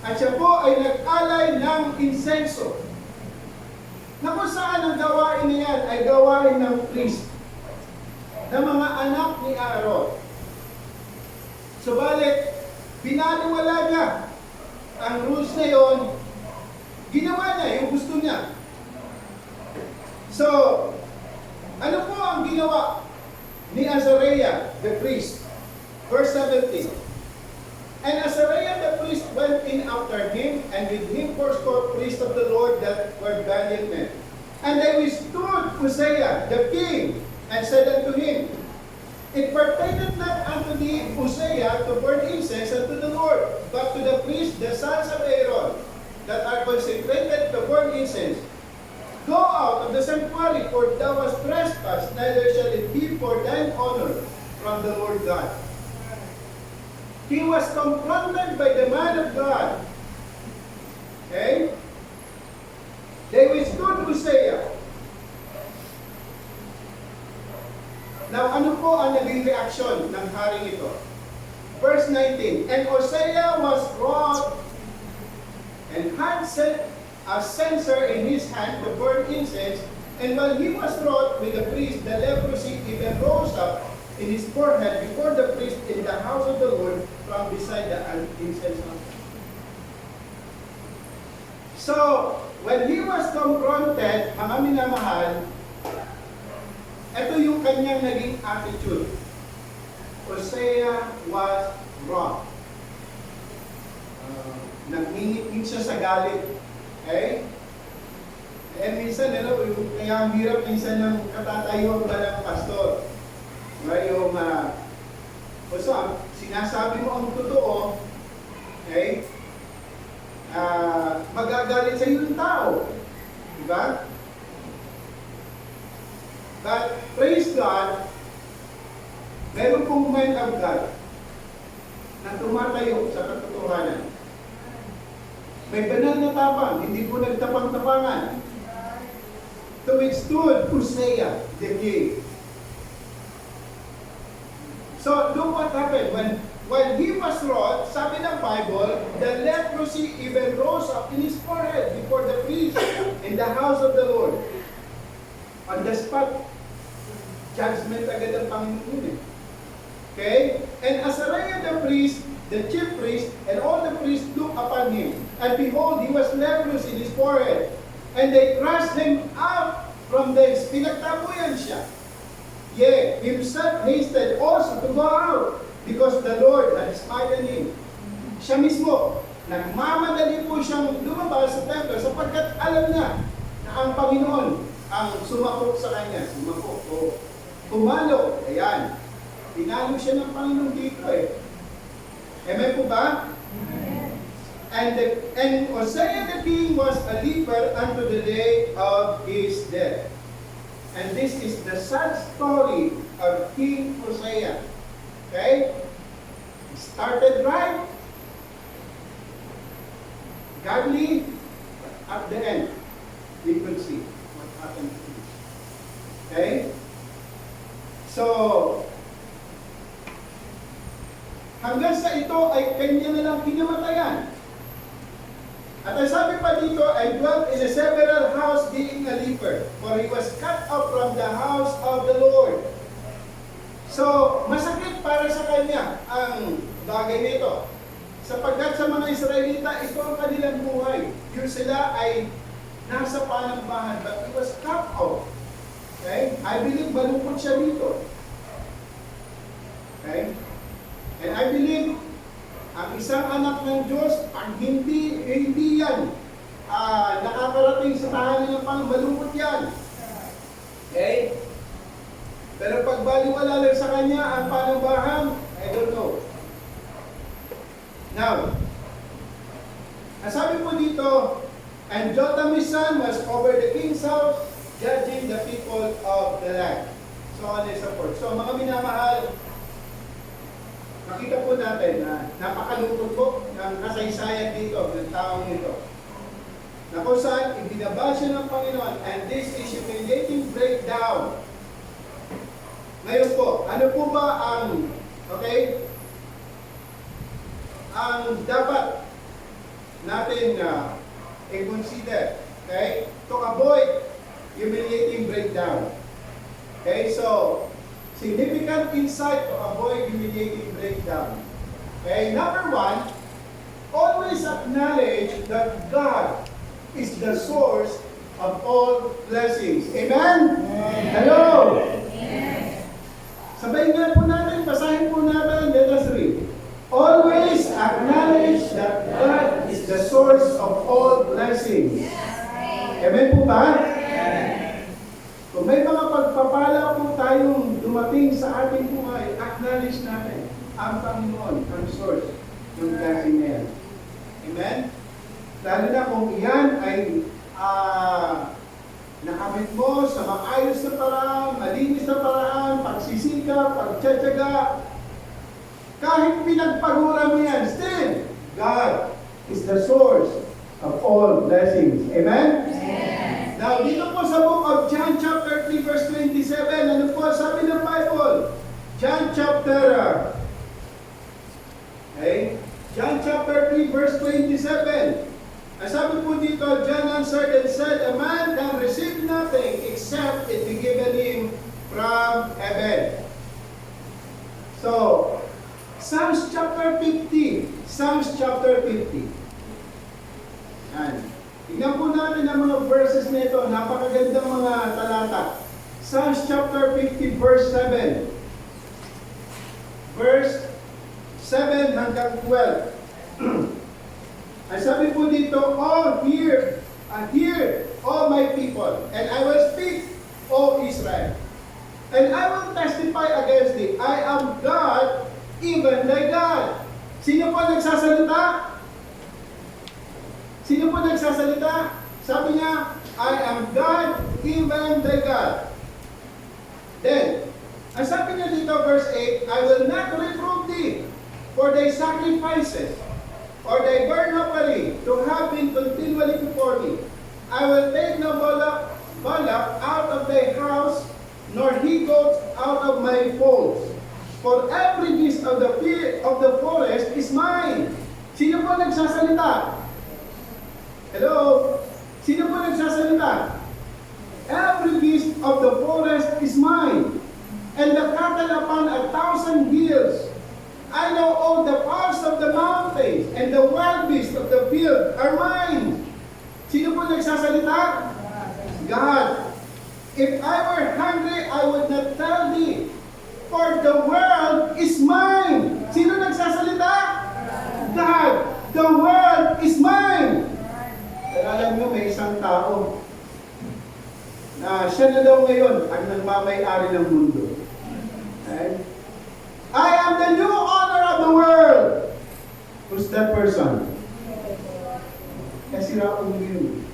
D: at siya po ay nag-alay ng insenso. Na kung saan ang gawain niyan ay gawain ng priest, na mga anak ni Aaron. Subalit, binaliwala niya ang rules na yon, ginawa niya yung gusto niya. So, ano po ang ginawa ni Azariah, the priest? Verse 17. And Azariah the priest went in after him, and with him fourscore priests of the Lord that were valiant men. And they withstood Hosea the king, and said unto him, it pertaineth not unto thee, Hosea, to burn incense unto the Lord, but to the priests, the sons of Aaron, that are consecrated to burn incense. Go out of the sanctuary, for thou hast trespassed, neither shall it be for thine honor from the Lord God. He was confronted by the man of God. Okay? They withstood Hosea. Now, ano po ang naging reaksyon ng haring ito? Verse 19, and Hosea was wroth and had set a censer in his hand to burn incense, and while he was wroth with the priest, the leprosy even rose up in his forehead before the priest in the house of the Lord from beside the incense altar. So, when he was confronted, mga minamahal, ito yung kanyang naging attitude. Hosea was wrong. Nagngingit siya sa galit. Okay? Minsan, kaya ang hirap minsan ng katatayuan ba ng pastor. Yung, sinasabi mo ang totoo, okay? Magagalit sa iyo yung tao. Diba? But, praise God, meron pong men of God na tumatayo sa katotohanan. May banal na tapang, hindi po nagtapang-tapangan. To withstood Hosea, the king. So, look what happened. When he was wroth, sabi ng Bible, the leprosy even rose up in his forehead before the priest in the house of the Lord. On the spot, judgment agad ang Panginoon. Okay? And Azariah the priest the chief priest and all the priests looked upon him, and behold, he was leprous in his forehead. And they thrust him out from thence. Pinagtabuyan siya. Yea, himself hasted also to go out, because the Lord had smitten him. Siya mismo, nagmamadali po siyang lumabas sa templo sapagkat alam niya na ang Panginoon ang sumakop sa kanya. Sumakop o pumalo. Ayan. Pinalo siya ng Panginoon dito eh. Amen po ba? And Hosea the king was a leper unto the day of his death. And this is the sad story of King Hosea. Okay? He started right, godly, at the end, we could see what happened to him. Okay? So, hanggang sa ito ay kanya na lang kinamatayan. At ang sabi pa dito, I dwelt in a several house being a leper, for he was cut off from the house of the Lord. So, masakit para sa kanya ang bagay nito. Sapagkat sa mga Israelita, ito ang kanilang buhay. Yung sila ay nasa panambahan, but he was cut off. Okay? I believe malungkot siya dito. Okay? And I believe ang isang anak ng Diyos, pag hindi yan nakakarating sa tahanan ng Panginoon, malungkot yan. Okay? Pero pag baliwala lang sa kanya ang panambahan, I don't know. Now, nasabi po dito, and Jotham his son was over the king's house, judging the people of the land. So on and so forth. So mga minamahal, nakita po natin na napakalungkot po ng kasaysayan dito, ng taong ito. Na kung saan ibinaba siya ng Panginoon, and this is humiliating breakdown. Ngayon po, ano po ba ang, okay, ang dapat natin i-consider, okay, to avoid humiliating breakdown. Okay, so, significant insight to avoid humiliating breakdown. Okay, number one, always acknowledge that God is the source of all blessings. Amen? Amen. Hello? Amen. Sabayin nga po natin, basahin po natin, let us read. Always acknowledge that God is the source of all blessings. Amen po ba? Kung may mga pagpapala po tayong dumating sa ating buhay, acknowledge natin ang Panginoon, ang source ng blessing na yan. Amen? Lalo na kung iyan ay nakamit mo sa maayos na paraan, malinis na paraan, pagsisikap, pagtsatsaga, kahit pinagpagura mo yan, still, God is the source of all blessings. Amen? Amen. Now, dito po sa book of John chapter 3 verse 27, ano po sabi ng Bible? John chapter 3 verse 27. Ang sabi po dito, John answered and said, a man can receive nothing except it be given him from heaven. So, Psalms chapter 50. Yan. Tingnan po natin ang mga verses nito. Napakagandang mga talata. Psalms chapter 50 verse 7. Verse 7 hanggang 12. Ang sabi po dito, oh, hear, O my people, and I will speak, O Israel. And I will testify against thee, I am God, even thy God. Sino po nagsasalita? Sino po nagsasalita? Sabi niya, I am God, even thy God. Then, ang sabi niya dito, verse 8, I will not reprove thee for thy sacrifices, or thy burnt offering to have been continually before me. I will take no bullock out of thy house, nor he goats out of my folds. For every beast of the forest is mine. Sino po nagsasalita? Hello? Sino po nagsasalita? Every beast of the forest is mine, and the cattle upon 1,000 hills I know all the powers of the mountains and the wild beasts of the field are mine. Sino po nagsasalita? God. If I were hungry, I would not tell thee, for the world is mine. Sino nagsasalita? God. The world is mine. Pero alam nyo, may isang tao na siya na daw ngayon ang nagmamay-ari ng mundo. Okay? I am the new owner of the world. Who's that person? Kasi raong yun.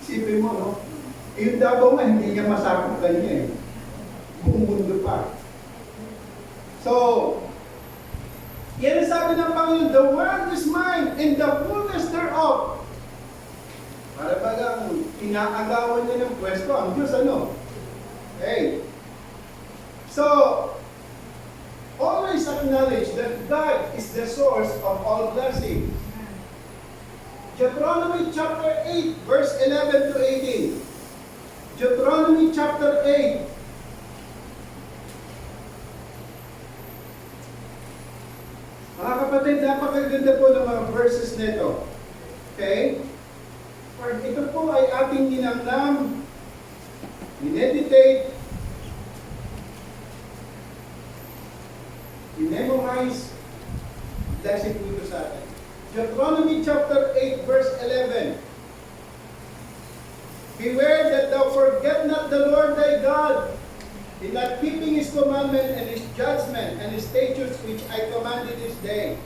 D: Isipin mo, no? Yung Davao nga, hindi niya masakop kanya eh. Buong mundo pa. So, yan ang sabi ng Panginoon, the world is mine and the fullness thereof. Para bagang inaagawan niya ng pwesto ang Diyos, ano? Okay. So, always acknowledge that God is the source of all blessings. Deuteronomy chapter 8, verse 11 to 18. Deuteronomy chapter 8. Mga kapatid, napakaganda po ng mga verses nito. Okay? Ito po ay ating ninamnam, meditate, memorize, blessing po ito sa atin. Deuteronomy chapter 8, verse 11. Beware that thou forget not the Lord thy God, in not keeping his commandment and his judgment and his statutes which I commanded this day.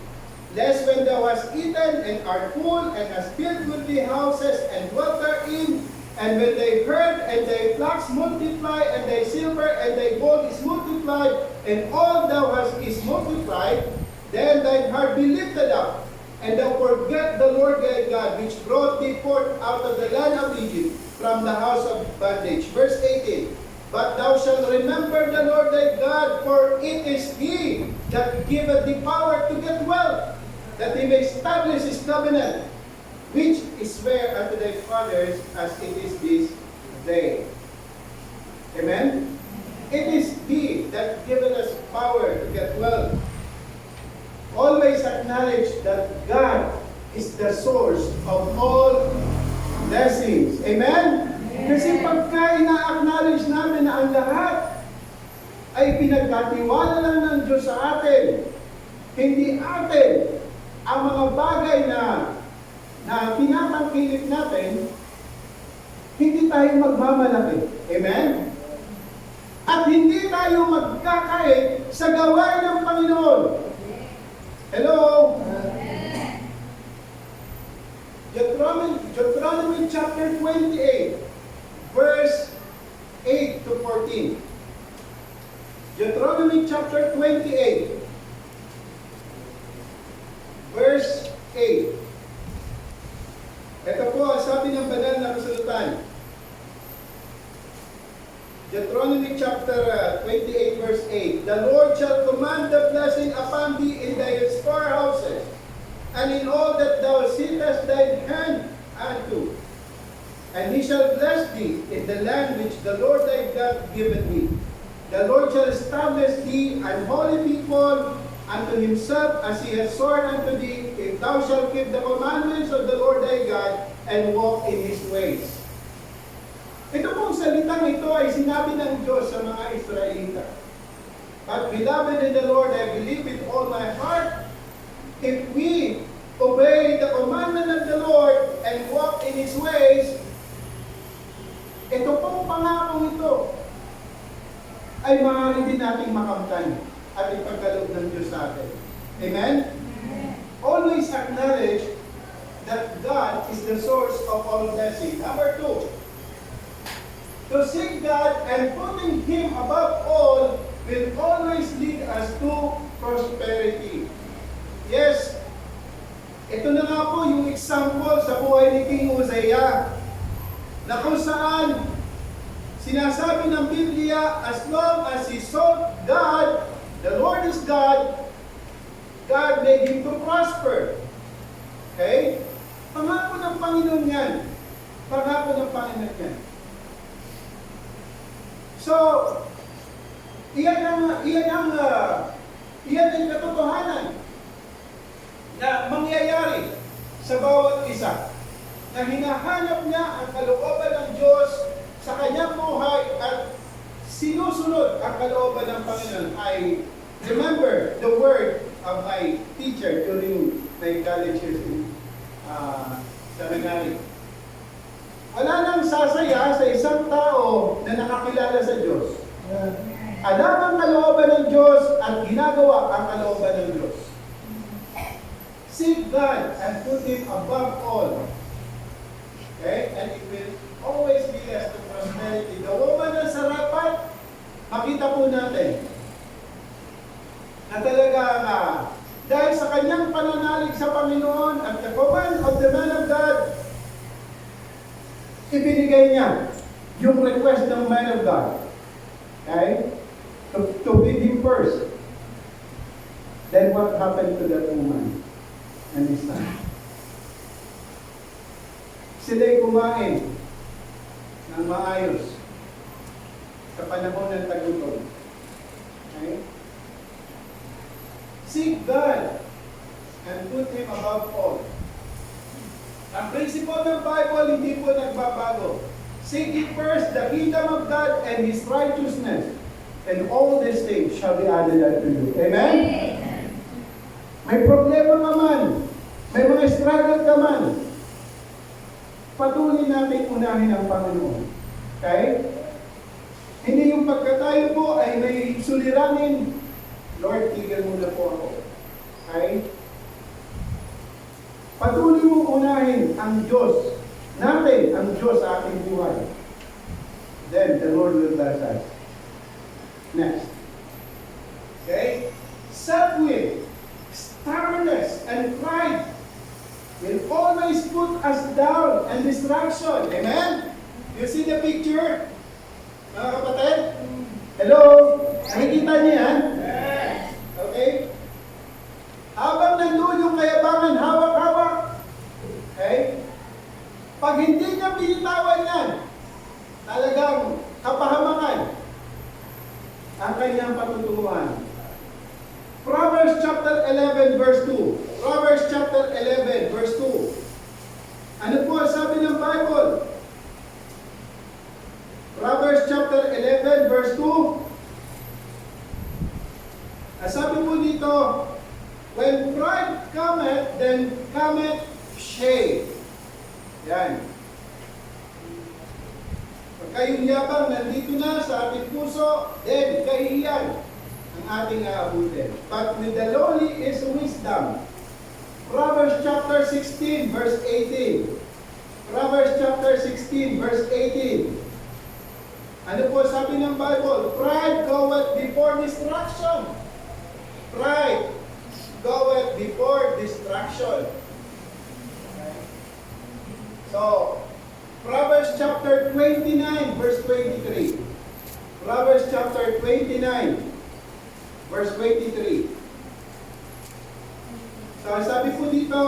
D: Lest when thou hast eaten and art full and hast filled goodly houses and dwelt therein, and when thy herd and thy flocks multiply, and thy silver and thy gold is multiplied, and all thou hast is multiplied, then thine heart be lifted up, and thou forget the Lord thy God, which brought thee forth out of the land of Egypt from the house of bondage. Verse 18. But thou shalt remember the Lord thy God, for it is he that giveth thee power to get wealth, that he may establish his covenant, which is swear unto thy fathers as it is this day. Amen? It is he that giveth us power to get wealth. Always acknowledge that God is the source of all blessings. Amen? Kasi pagka ina-acknowledge namin na ang lahat ay pinagkatiwala lang ng Diyos sa atin, hindi atin ang mga bagay na pinapangkilit natin, hindi tayo magmamalaki. Amen? At hindi tayo magkakait sa gawain ng Panginoon. Hello? Deuteronomy chapter 28, verse 8 to 14. Deuteronomy chapter 28, verse 8. Ito po ang sabi ng banal na kasulatan. Deuteronomy chapter 28, verse 8. The Lord shall command the blessing upon thee in thy storehouses, and in all that thou settest thine hand unto. And he shall bless thee in the land which the Lord thy God giveth thee. The Lord shall establish thee an holy people unto himself, as he has sworn unto thee, if thou shalt keep the commandments of the Lord thy God and walk in his ways. Ito pong salitang ito ay sinabi ng Diyos sa mga Israelita. But beloved in the Lord, I believe with all my heart, if we obey the commandment of the Lord and walk in his ways, ito pong pangakong ito ay maaari din nating makamtan at ipagkaloob ng Diyos sa atin. Amen? Always acknowledge that God is the source of all blessing. Number 2, to seek God and putting Him above all will always lead us to prosperity. Yes, ito na nga po yung example sa buhay ni King Uzziah, na kung saan sinasabi ng Biblia, as long as he sought God, the Lord is God, God made him to prosper. Okay? Pangako ng Panginoon yan. Pangako ng Panginoon yan. So, iyan ang Iyan ay katotohanan na mangyayari sa bawat isa, na hinahanap niya ang kalooban ng Diyos sa kanyang buhay at sinusunod ang kalooban ng Panginoon. I remember the word of my teacher during my college years in seminary. Wala nang sasaya sa isang tao na nakakilala sa Diyos. Alam ang kalooban ng Diyos at ginagawa ang kalooban ng Diyos. Seek God and put Him above all. Okay? And it will always be less to prosperity. The woman ng sarapan, makita po natin na talaga dahil sa kanyang pananalig sa Panginoon at the command of the man of God, ibinigay niya yung request ng man of God. Okay? To feed him first. Then what happened to that woman and his son? Sila'y kumain ng maayos sa panahon ng tagutom. Okay? Seek God and put Him above all. Ang prinsipyo ng Bible hindi po nagbabago. Seek ye first the kingdom of God and His righteousness, and all these things shall be added unto you. Amen? May problema ka man, may mga struggle ka man, patuloy natin unahin ang Panginoon. Okay? Hindi yung pagkatayo po ay may suliranin, Lord, tigil mo na po ako. Okay? Patuloy mo unahin ang Diyos natin, ang Diyos sa ating buhay. Then, the Lord will bless us. Next. Okay? Self-will, stubbornness, and pride will always put us down and distraction. Amen? You see the picture? Mga kapatid? Hello? Nakikita niyo yan? Okay? Habang nandun yung kayabangan, hawak-hawak. Okay? Pag hindi niya binitawan yan, talagang kapahamakan ang kanyang patutunguhan. Proverbs chapter 11 verse 2. Proverbs chapter 11 verse 2. Ano po ang sabi ng Bible? Proverbs chapter 11 verse 2. Ang sabi po dito, when pride cometh, then cometh shame. Yan. Pagka yung yabang nandito na sa ating puso, then kahihiyan ang ating aabutin. But with the lowly is wisdom. Proverbs chapter 16 verse 18. Proverbs chapter 16 verse 18. Ano po sabi ng Bible? Pride goeth before destruction. Pride goeth before destruction. Okay. So, Proverbs chapter 29 verse 23. Proverbs chapter 29 verse 23. So, sabi po dito,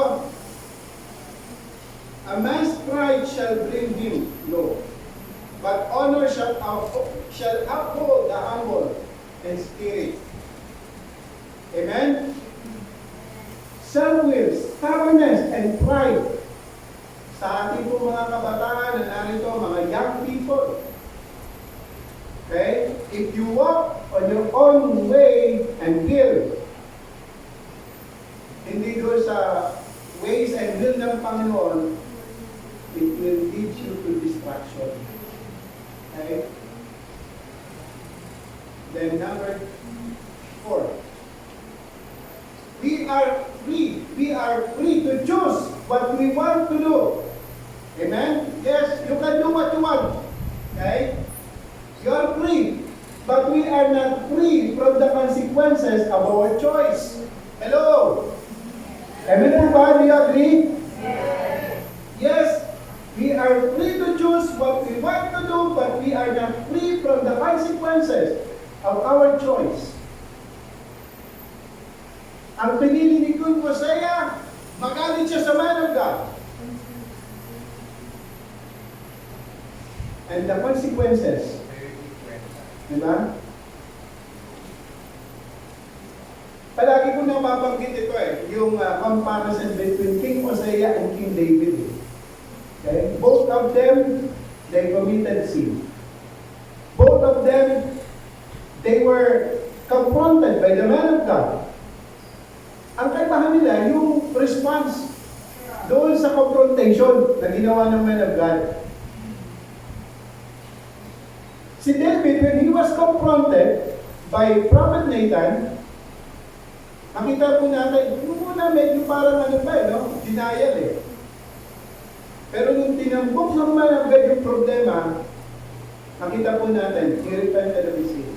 D: a man's pride shall bring him low, but honor shall uphold the humble in spirit. Amen? Self-will, stubbornness, and pride. Sa ating po mga kabataan na narito, mga young people. Okay? If you walk on your own way and will, hindi doon sa ways and will ng Panginoon, it will lead you to destruction. Okay? Then number 4. We are free. We are free to choose what we want to do. Amen? Yes, you can do what you want. Okay? You are free. But we are not free from the consequences of our choice. Hello? Amen ba? Do you agree? Yes. We are free to choose what we want to do, but we are not free from the consequences of our choice. Ang pinili ni Kun Hosea, magalit siya sa man of God. And the consequences, diba? Palagi ko nababanggit ito yung comparison between King Hosea and King David. Okay? Both of them, they committed sin. Both of them, they were confronted by the man of God. Ang kaibahan nila, yung response doon sa confrontation na ginawa ng man of God. Si David, when he was confronted by Prophet Nathan, makita po natin, yung muna medyo parang ano ba, no? Denial eh. Pero nung tinambok ng man of God yung problema, makita po natin, he repented of his sin.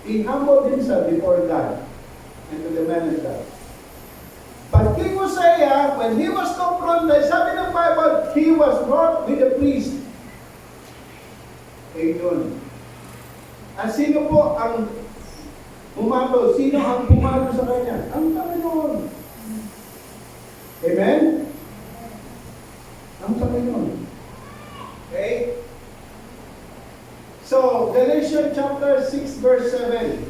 D: He humbled himself before God and to the man of God. But King Hosea, when he was confronted, sabi ng Bible, he was brought with the priest. Ayun. At sino po ang bumato? Sino ang bumato sa kanya? Ang Panginoon. Amen? Ang Panginoon. Okay? So, Galatians chapter 6 verse 7.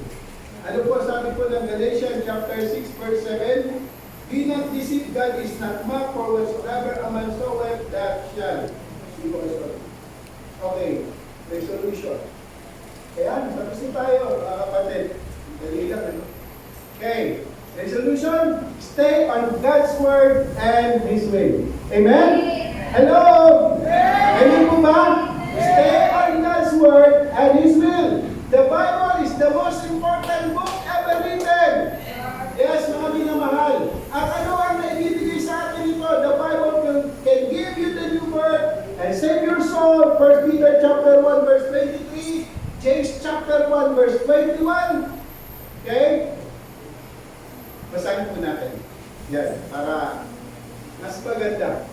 D: Ano po sabi po ng Galatians chapter 6 verse 7? Be not deceived, God is not mocked, for whatsoever a man soweth, that shall. Okay, resolution. Kaya, tapos na tayo, kapatid. Dali lang, ano? Okay, resolution, stay on God's word and His way. Amen? Hello? Amen po ba? Stay on God's word and His will. The Bible is the most important book ever written. Yes, mga minamahal. At ano ang naibibigay sa atin ito? The Bible can give you the new birth and save your soul. 1 Peter chapter 1 verse 23, James chapter 1 verse 21. Okay? Basahin po natin. Yan, para mas maganda.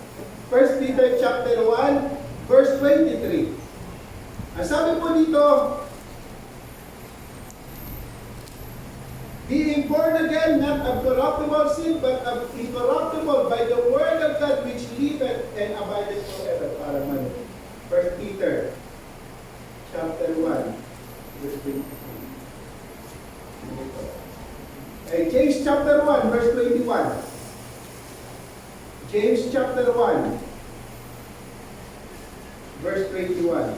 D: 1 Peter chapter 1 verse 23. Ang sabi po dito, being born again, not of corruptible seed, but of incorruptible, by the word of God which liveth and abideth forever. Para man. 1 Peter, chapter 1, verse 23. James chapter 1, verse 21. James chapter 1, verse 21.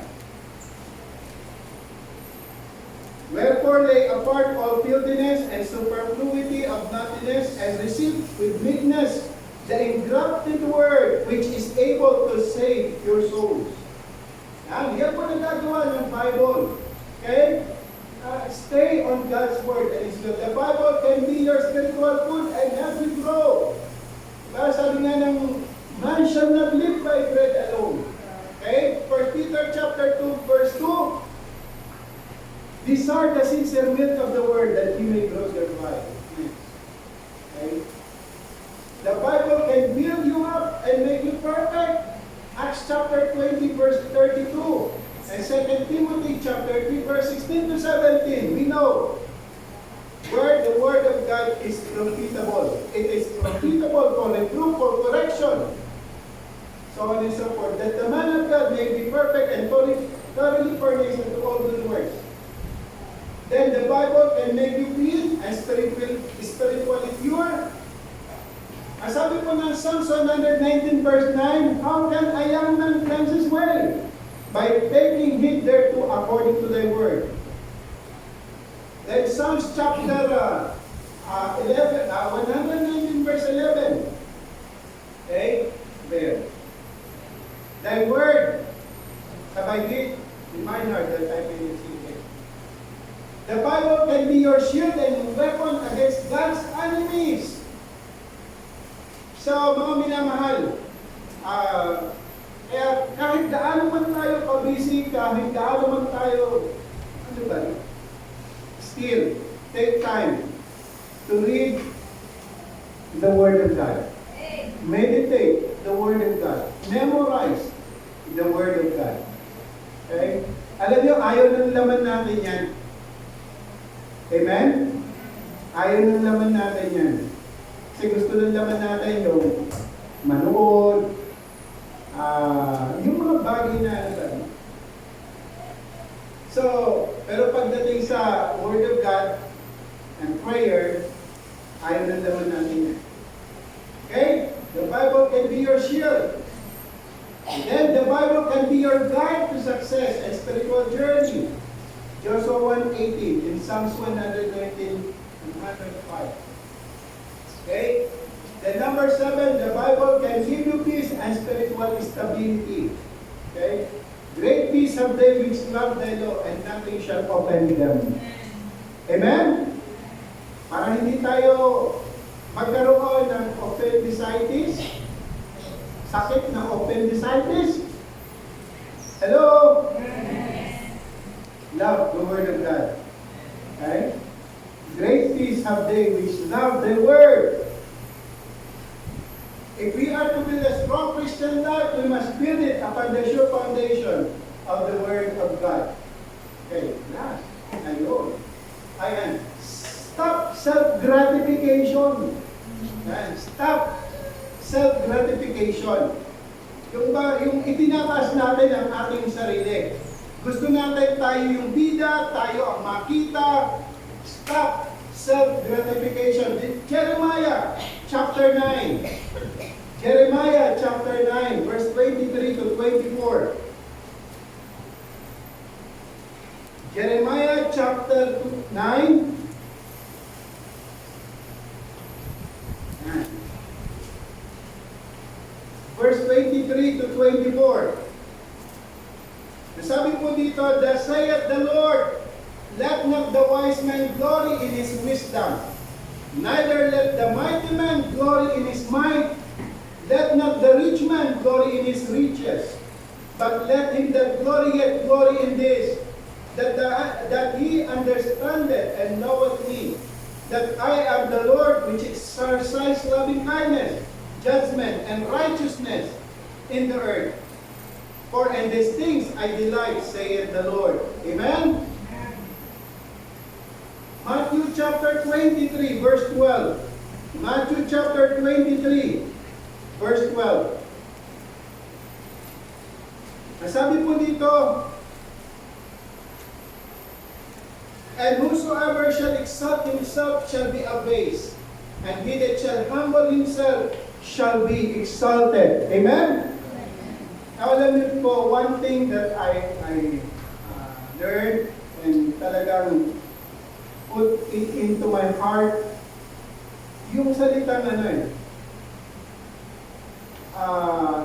D: Wherefore lay apart all filthiness and superfluity of naughtiness, and receive with meekness the engrafted word, which is able to save your souls. Yan po nagagawa ng Bible. Okay? Stay on God's word and His will. The Bible can be your spiritual food and help you grow. Diba? Sabi nga ng, man shall not live by bread alone. Okay? 1 Peter chapter 2, verse 2, these are the sincere milk of the word, that you may grow thereby. Okay? The Bible can build you up and make you perfect. Acts chapter 20, verse 32. And 2 Timothy chapter 3, verse 16 to 17. We know where the word of God is profitable. It is profitable for reproof, for correction, so on and so forth, that the man of God may be perfect and thoroughly furnished unto all good works. Then the Bible can make you clean and spiritually pure. Ang sabi po ng Psalms 119 verse 9, how can a young man cleanse his way? By taking heed thereto according to thy word. Then Psalms chapter 119 verse 11. Okay? There. Thy word have I hid in my heart that I may not sin against. The Bible can be your shield and weapon against God's enemies. So, mga minamahal, kaya kahit gaano man tayo pabisi, kahit gaano man tayo, ano ba, still, take time to read the Word of God. Meditate the Word of God. Memorize the Word of God. Okay? Alam niyo, ayaw ng laman natin yan. Amen? Ayaw ng laman natin yan. Kasi gusto ng laman natin yung manood, yung mga bagay na ano. So, pero pagdating sa Word of God and prayer, Ayaw na naman natin yan. Okay? The Bible can be your shield. And then the Bible can be your guide to success and spiritual journey. Joshua 1:18 in Psalms 119 and 105. Okay? Then number 7, the Bible can give you peace and spiritual stability. Okay? Great peace have they which love thy law, and nothing shall offend them. Amen? Para hindi tayo magkaroon ng appendicitis, sakit ng appendicitis. Hello? Love the Word of God. Okay? Great peace have they which love the Word. If we are to build a strong Christian life, we must build it upon the sure foundation of the Word of God. Okay, last. Ayun. Ayan. Stop self-gratification. Ayan. Stop self-gratification. Yung itinatas natin ang ating sarili. Gusto natin tayo yung bida, tayo ang makita. Stop self-gratification. Jeremiah chapter 9. Jeremiah chapter 9, verse 23 to 24. Jeremiah chapter 9. Verse 23 to 24. Sabi po dito, thus saith the Lord, let not the wise man glory in his wisdom, neither let the mighty man glory in his might, let not the rich man glory in his riches, but let him that glorieth glory in this, that he understandeth and knoweth me, that I am the Lord which exercise loving kindness, judgment, and righteousness in the earth. For in these things I delight, saith the Lord. Amen? Matthew chapter 23, verse 12. Matthew chapter 23, verse 12. Sabi po dito, and whosoever shall exalt himself shall be abased, and he that shall humble himself shall be exalted. Amen? Now, alam niyo po, one thing that I learned and talagang put it into my heart, yung salitang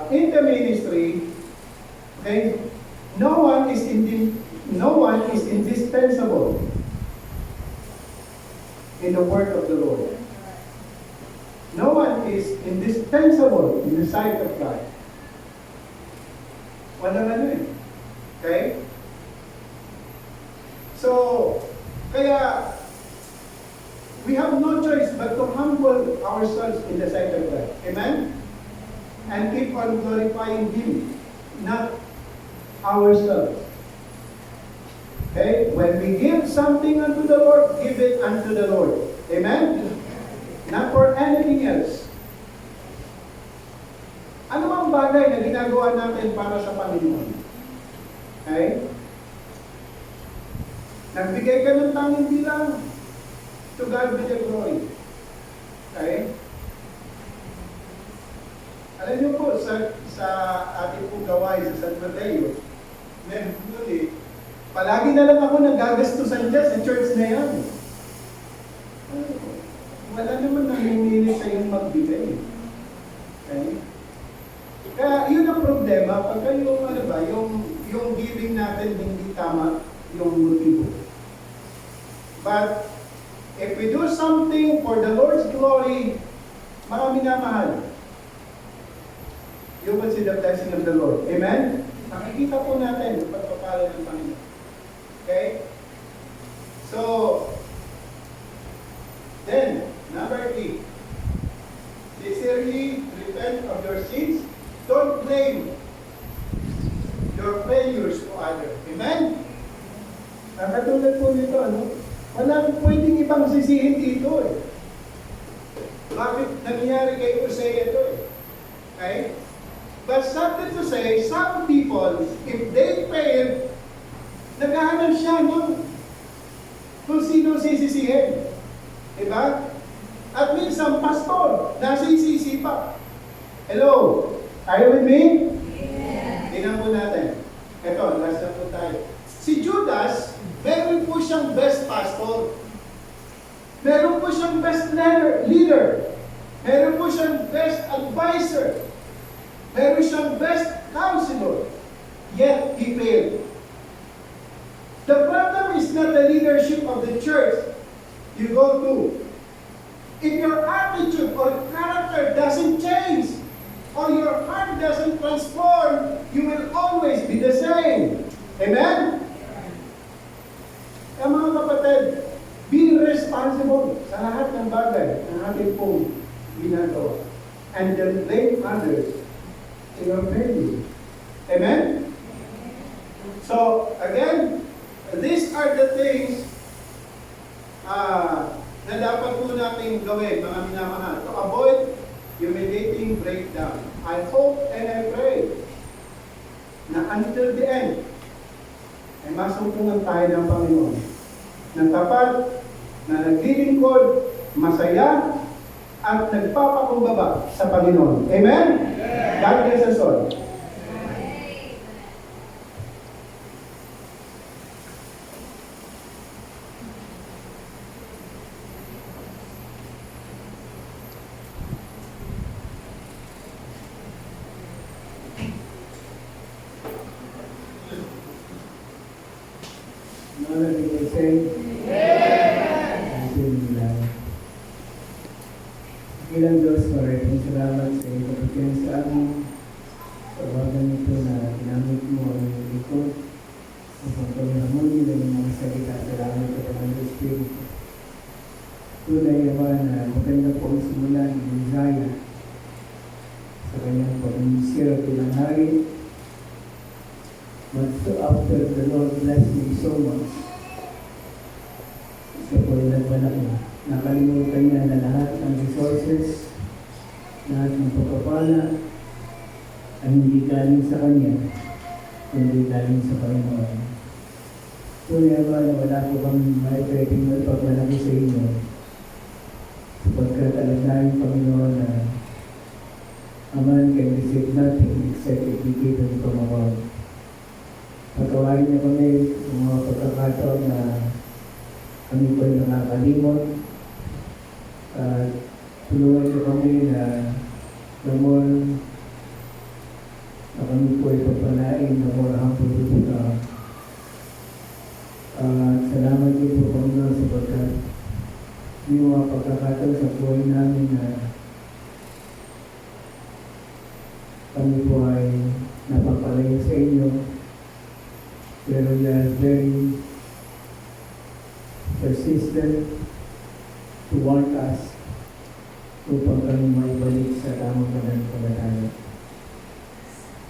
D: in the ministry, okay, no one is indispensable in the work of the Lord. No one is indispensable in the sight of God. Walang okay? So, kaya, we have no choice but to humble ourselves in the sight of God. Amen? And keep on glorifying Him, not ourselves. Okay? When we give something unto the Lord, give it unto the Lord. Amen? Not for anything else. Ano ang bagay na ginagawa natin para sa Panginoon? Okay? Nagbigay ka ng tanging bilang, to God be the glory. Okay? Alam niyo po, sa ating pong gawain sa San Mateo, palagi na lang ako nagagastusan dyan sa church na yan. Wala naman namimili sa iyong magbigay. Okay? Kaya yun ang problema, pagka yung giving natin hindi tama yung motibo. But if we do something for the Lord's glory, marami na mahal. You will see the blessing of the Lord. Amen? Nakikita po natin yung pagpapala ng Panginoon. Okay? So, then, number 3. Sincerely repent of your sins. Don't blame your failures to others. Amen? Katulad po nito, wala pwedeng ibang sisihin dito eh. Bakit nangyari kay Hosea ito eh? Okay? But something to say, some people, if they fail, naghahanap siya kung sino sisisihin. Diba? At minsan, pastor, nasisisi pa. Hello? Are you with me? Tingnan po natin. Ito, last na po tayo. Si Judas, meron po siyang best pastor. Meron po siyang best leader. Meron po siyang best advisor. Meron siyang best counselor. Yet, he failed. The problem is not the leadership of the church you go to. If your attitude or character doesn't change, or your heart doesn't transform, you will always be the same. Amen? Kaya mga kapatid, be responsible sa lahat ng bagay na ating pong ginagawa. And then blame others in your failure. Amen? So, again, these are the things na dapat po natin gawin, mga minamahal, to avoid humiliating breakdown. I hope and I pray na until the end, ay masumpungan tayo ng Panginoon ng tapat na naglilingkod, masaya, at nagpapakumbaba sa Panginoon. Amen? God bless us all.
C: Bilang Diyos, maraming salamat sa iyong kapatiyan sa amin. Sa wagan nito na ginamit mo ang iyong likod upang paghamuli ng mga salita. Salamat sa Panginoon Espiritu. Tunay naman na maganda po ang simulan ng Isaiah sa kanyang pag-inisira bilang hari. But so after the Lord blessed me so much, siya po ay nagbalaki. Nakalimutan niya na lahat ng resources, lahat ng pagpapala ay hindi galing sa Kanya, kundi galing sa Panginoon. Tunay ba na wala po kami maipwedeng magpapalaki sa inyo, sapagkat alam namin, Panginoon, na a man can receive nothing except it be given from above. Patawarin niyo kami sa mga pagkakataon na kami po ay nakakalimot. Tulungan niyo kami na the more na kami po ay papalain, the more humble we become. Salamat niyo po, Panginoon, sapagkat yung mga pagkakataon sa buhay namin na kami po ay napapalayo sa inyo, pero we are very persistent to want us upang kami maibalik sa tamang pananampalataya.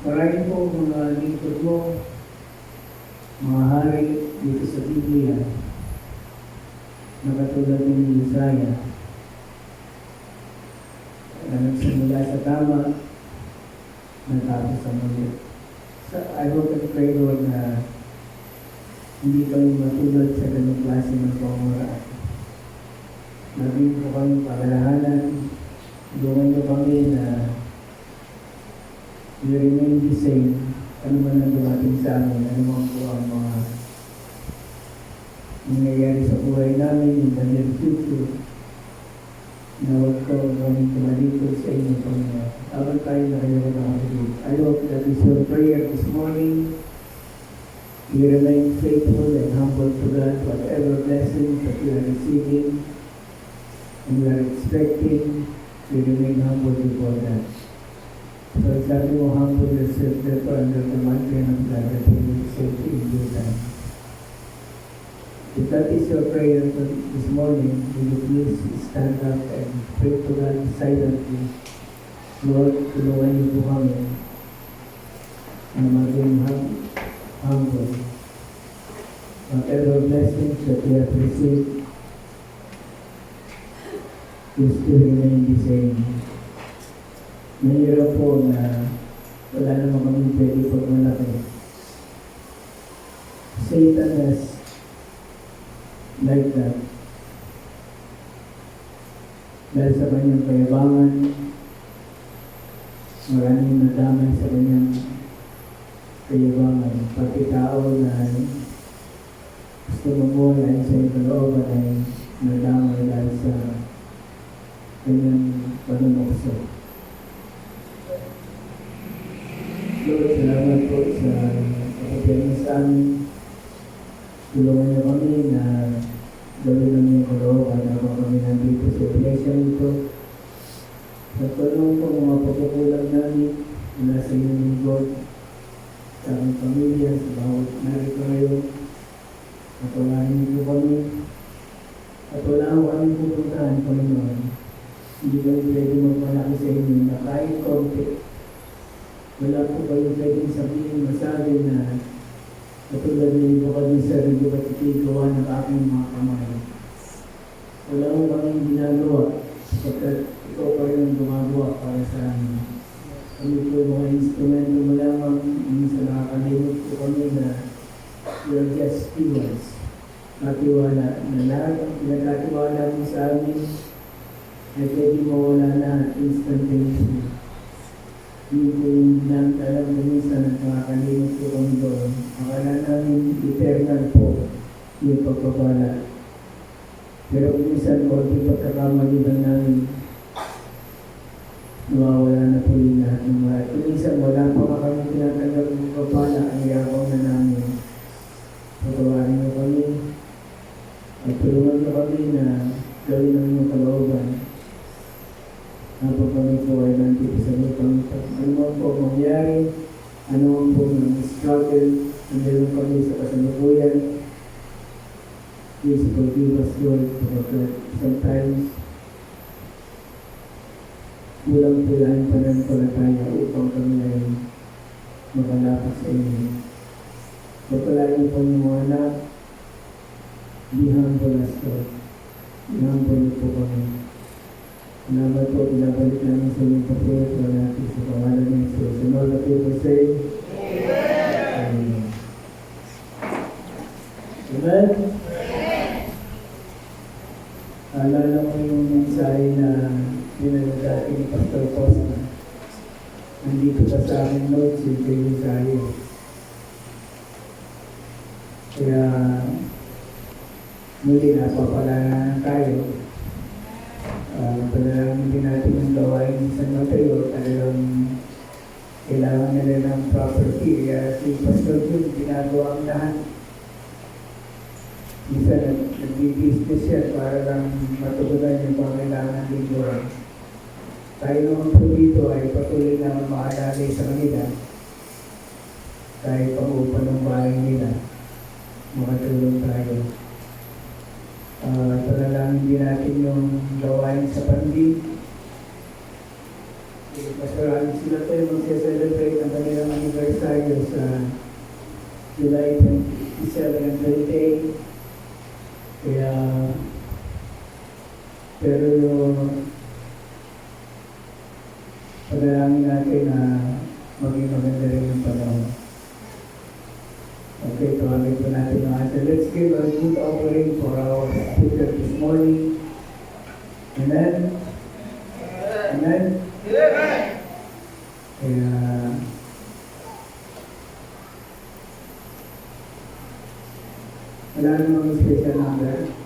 C: Marami po mga lingkod mo, mga hari dito sa Biblia, na katulad ni Isaiah, na nagsimula sa tama, natapos sa muli. So, I hope and pray, Lord, na hindi kami matulad sa ganong klase ng panguraan. Naging po kami pagalahanan, tulungan niyo kami na we remain the same, ano man ang dumating sa amin, ano man po ang mga nangyayari sa buhay namin in the near future, na huwag ko kami tumalikod sa inyo, Panginoon. Habang tayo na kayo nakakabig. I hope that is your prayer this morning. We remain faithful and humble to God, whatever blessings that we are receiving and we are expecting, we remain humble before God. So sabi mo, humble yourself therefore under the mighty hand of God that He will save you in due time. If that is your prayer this morning, will you please stand up and pray to God silently. Lord, tulungan niyo po kami na maging humble. Whatever blessings that we have received, we still remain the same. Mahirap po na wala naman kami pwede pagmalaki. Satan has like that. Dahil sa kanyang kayabangan, maraming nadamay sa kanyang kayabangan. Pati tao na gusto mamuhay ay sa ikalooban ay nadamay dahil sa kanyang panunokso. Lord, salamat po sa kapatid mo sa amin. Tulungan niyo kami na gawin ang iyong kalooban habang kami nandito sa iglesia nito. Sa tulong po mga pagkukulang namin mula sa iyong lingkod, sa aming pamilya, sa bawat narito ngayon. Patunayan niyo kami. At wala ko kami pupuntahan, Panginoon. Hindi kami pwede magmalaki sa inyo na kahit konti. Wala po kayo pwedeng sabihin, masabi na katulad na ito kami sa rin ba't gawa ng aking mga kamay. Wala mo kaming ginagawa sapagkat ikaw pa rin gumagawa para sa amin. Kami po mga instrumento mo lamang, minsan nakakalimot po kami na we are just stewards. Matiwala na lahat ang pinagkatiwala mo sa amin ay pwede mawala na instantaneously. Hindi ko yung alam na minsan at nakakalimot po kami doon. Akala namin eternal po yung pagpapala. Pero minsan po, di pagkakamali lang namin, nawawala na po yung lahat ng mga. Minsan wala pa ka kami tinatanggap ng pagpapala, ang yabang na namin. Patawarin mo kami at tulungan mo kami na gawin ang iyong kalooban. Habang kami po ay nandito sa lupang ito. Ano man po mangyari, ano man po ng struggle, nandiyan kami sa kasalukuyan. Please forgive us, Lord, because sometimes kulang po lang pananampalataya upang kami ay makalapas sa inyo. Pagpalain po ng mga anak, be humble as God. Be humble po kami. Salamat po, pinabalik namin sa inyong pagpapalala natin sa pangalan ng Jesus. And all the people say, Amen. Amen? Alala ko yung mensahe na pinagdati ni Pastor Costa. Nandito pa sa aking notes yung mensahe. Kaya muli napapala tayo. Panalangin din natin yung gawain sa Mateo, talagang kailangan nila ng property. Kaya si Pastor Jun, ginagawa ang lahat. Minsan, nag-business siya para lang matugunan yung pangailangan dito. Tayo naman po dito ay patuloy na maalala sa kanila. Kahit pang-upan ng bahay nila, makatulong tayo. Panalangin din natin yung gawain sa pandi. Pasaraan sila tayo mag-celebrate ang kanilang anniversary sa July 27 and 28. Kaya, pero panalangin natin na maging maganda rin yung panahon. Okay, tawagin po natin mga ate. Let's give a good offering for our speaker this morning. Amen? Amen? Amen! Kaya, wala namang special number.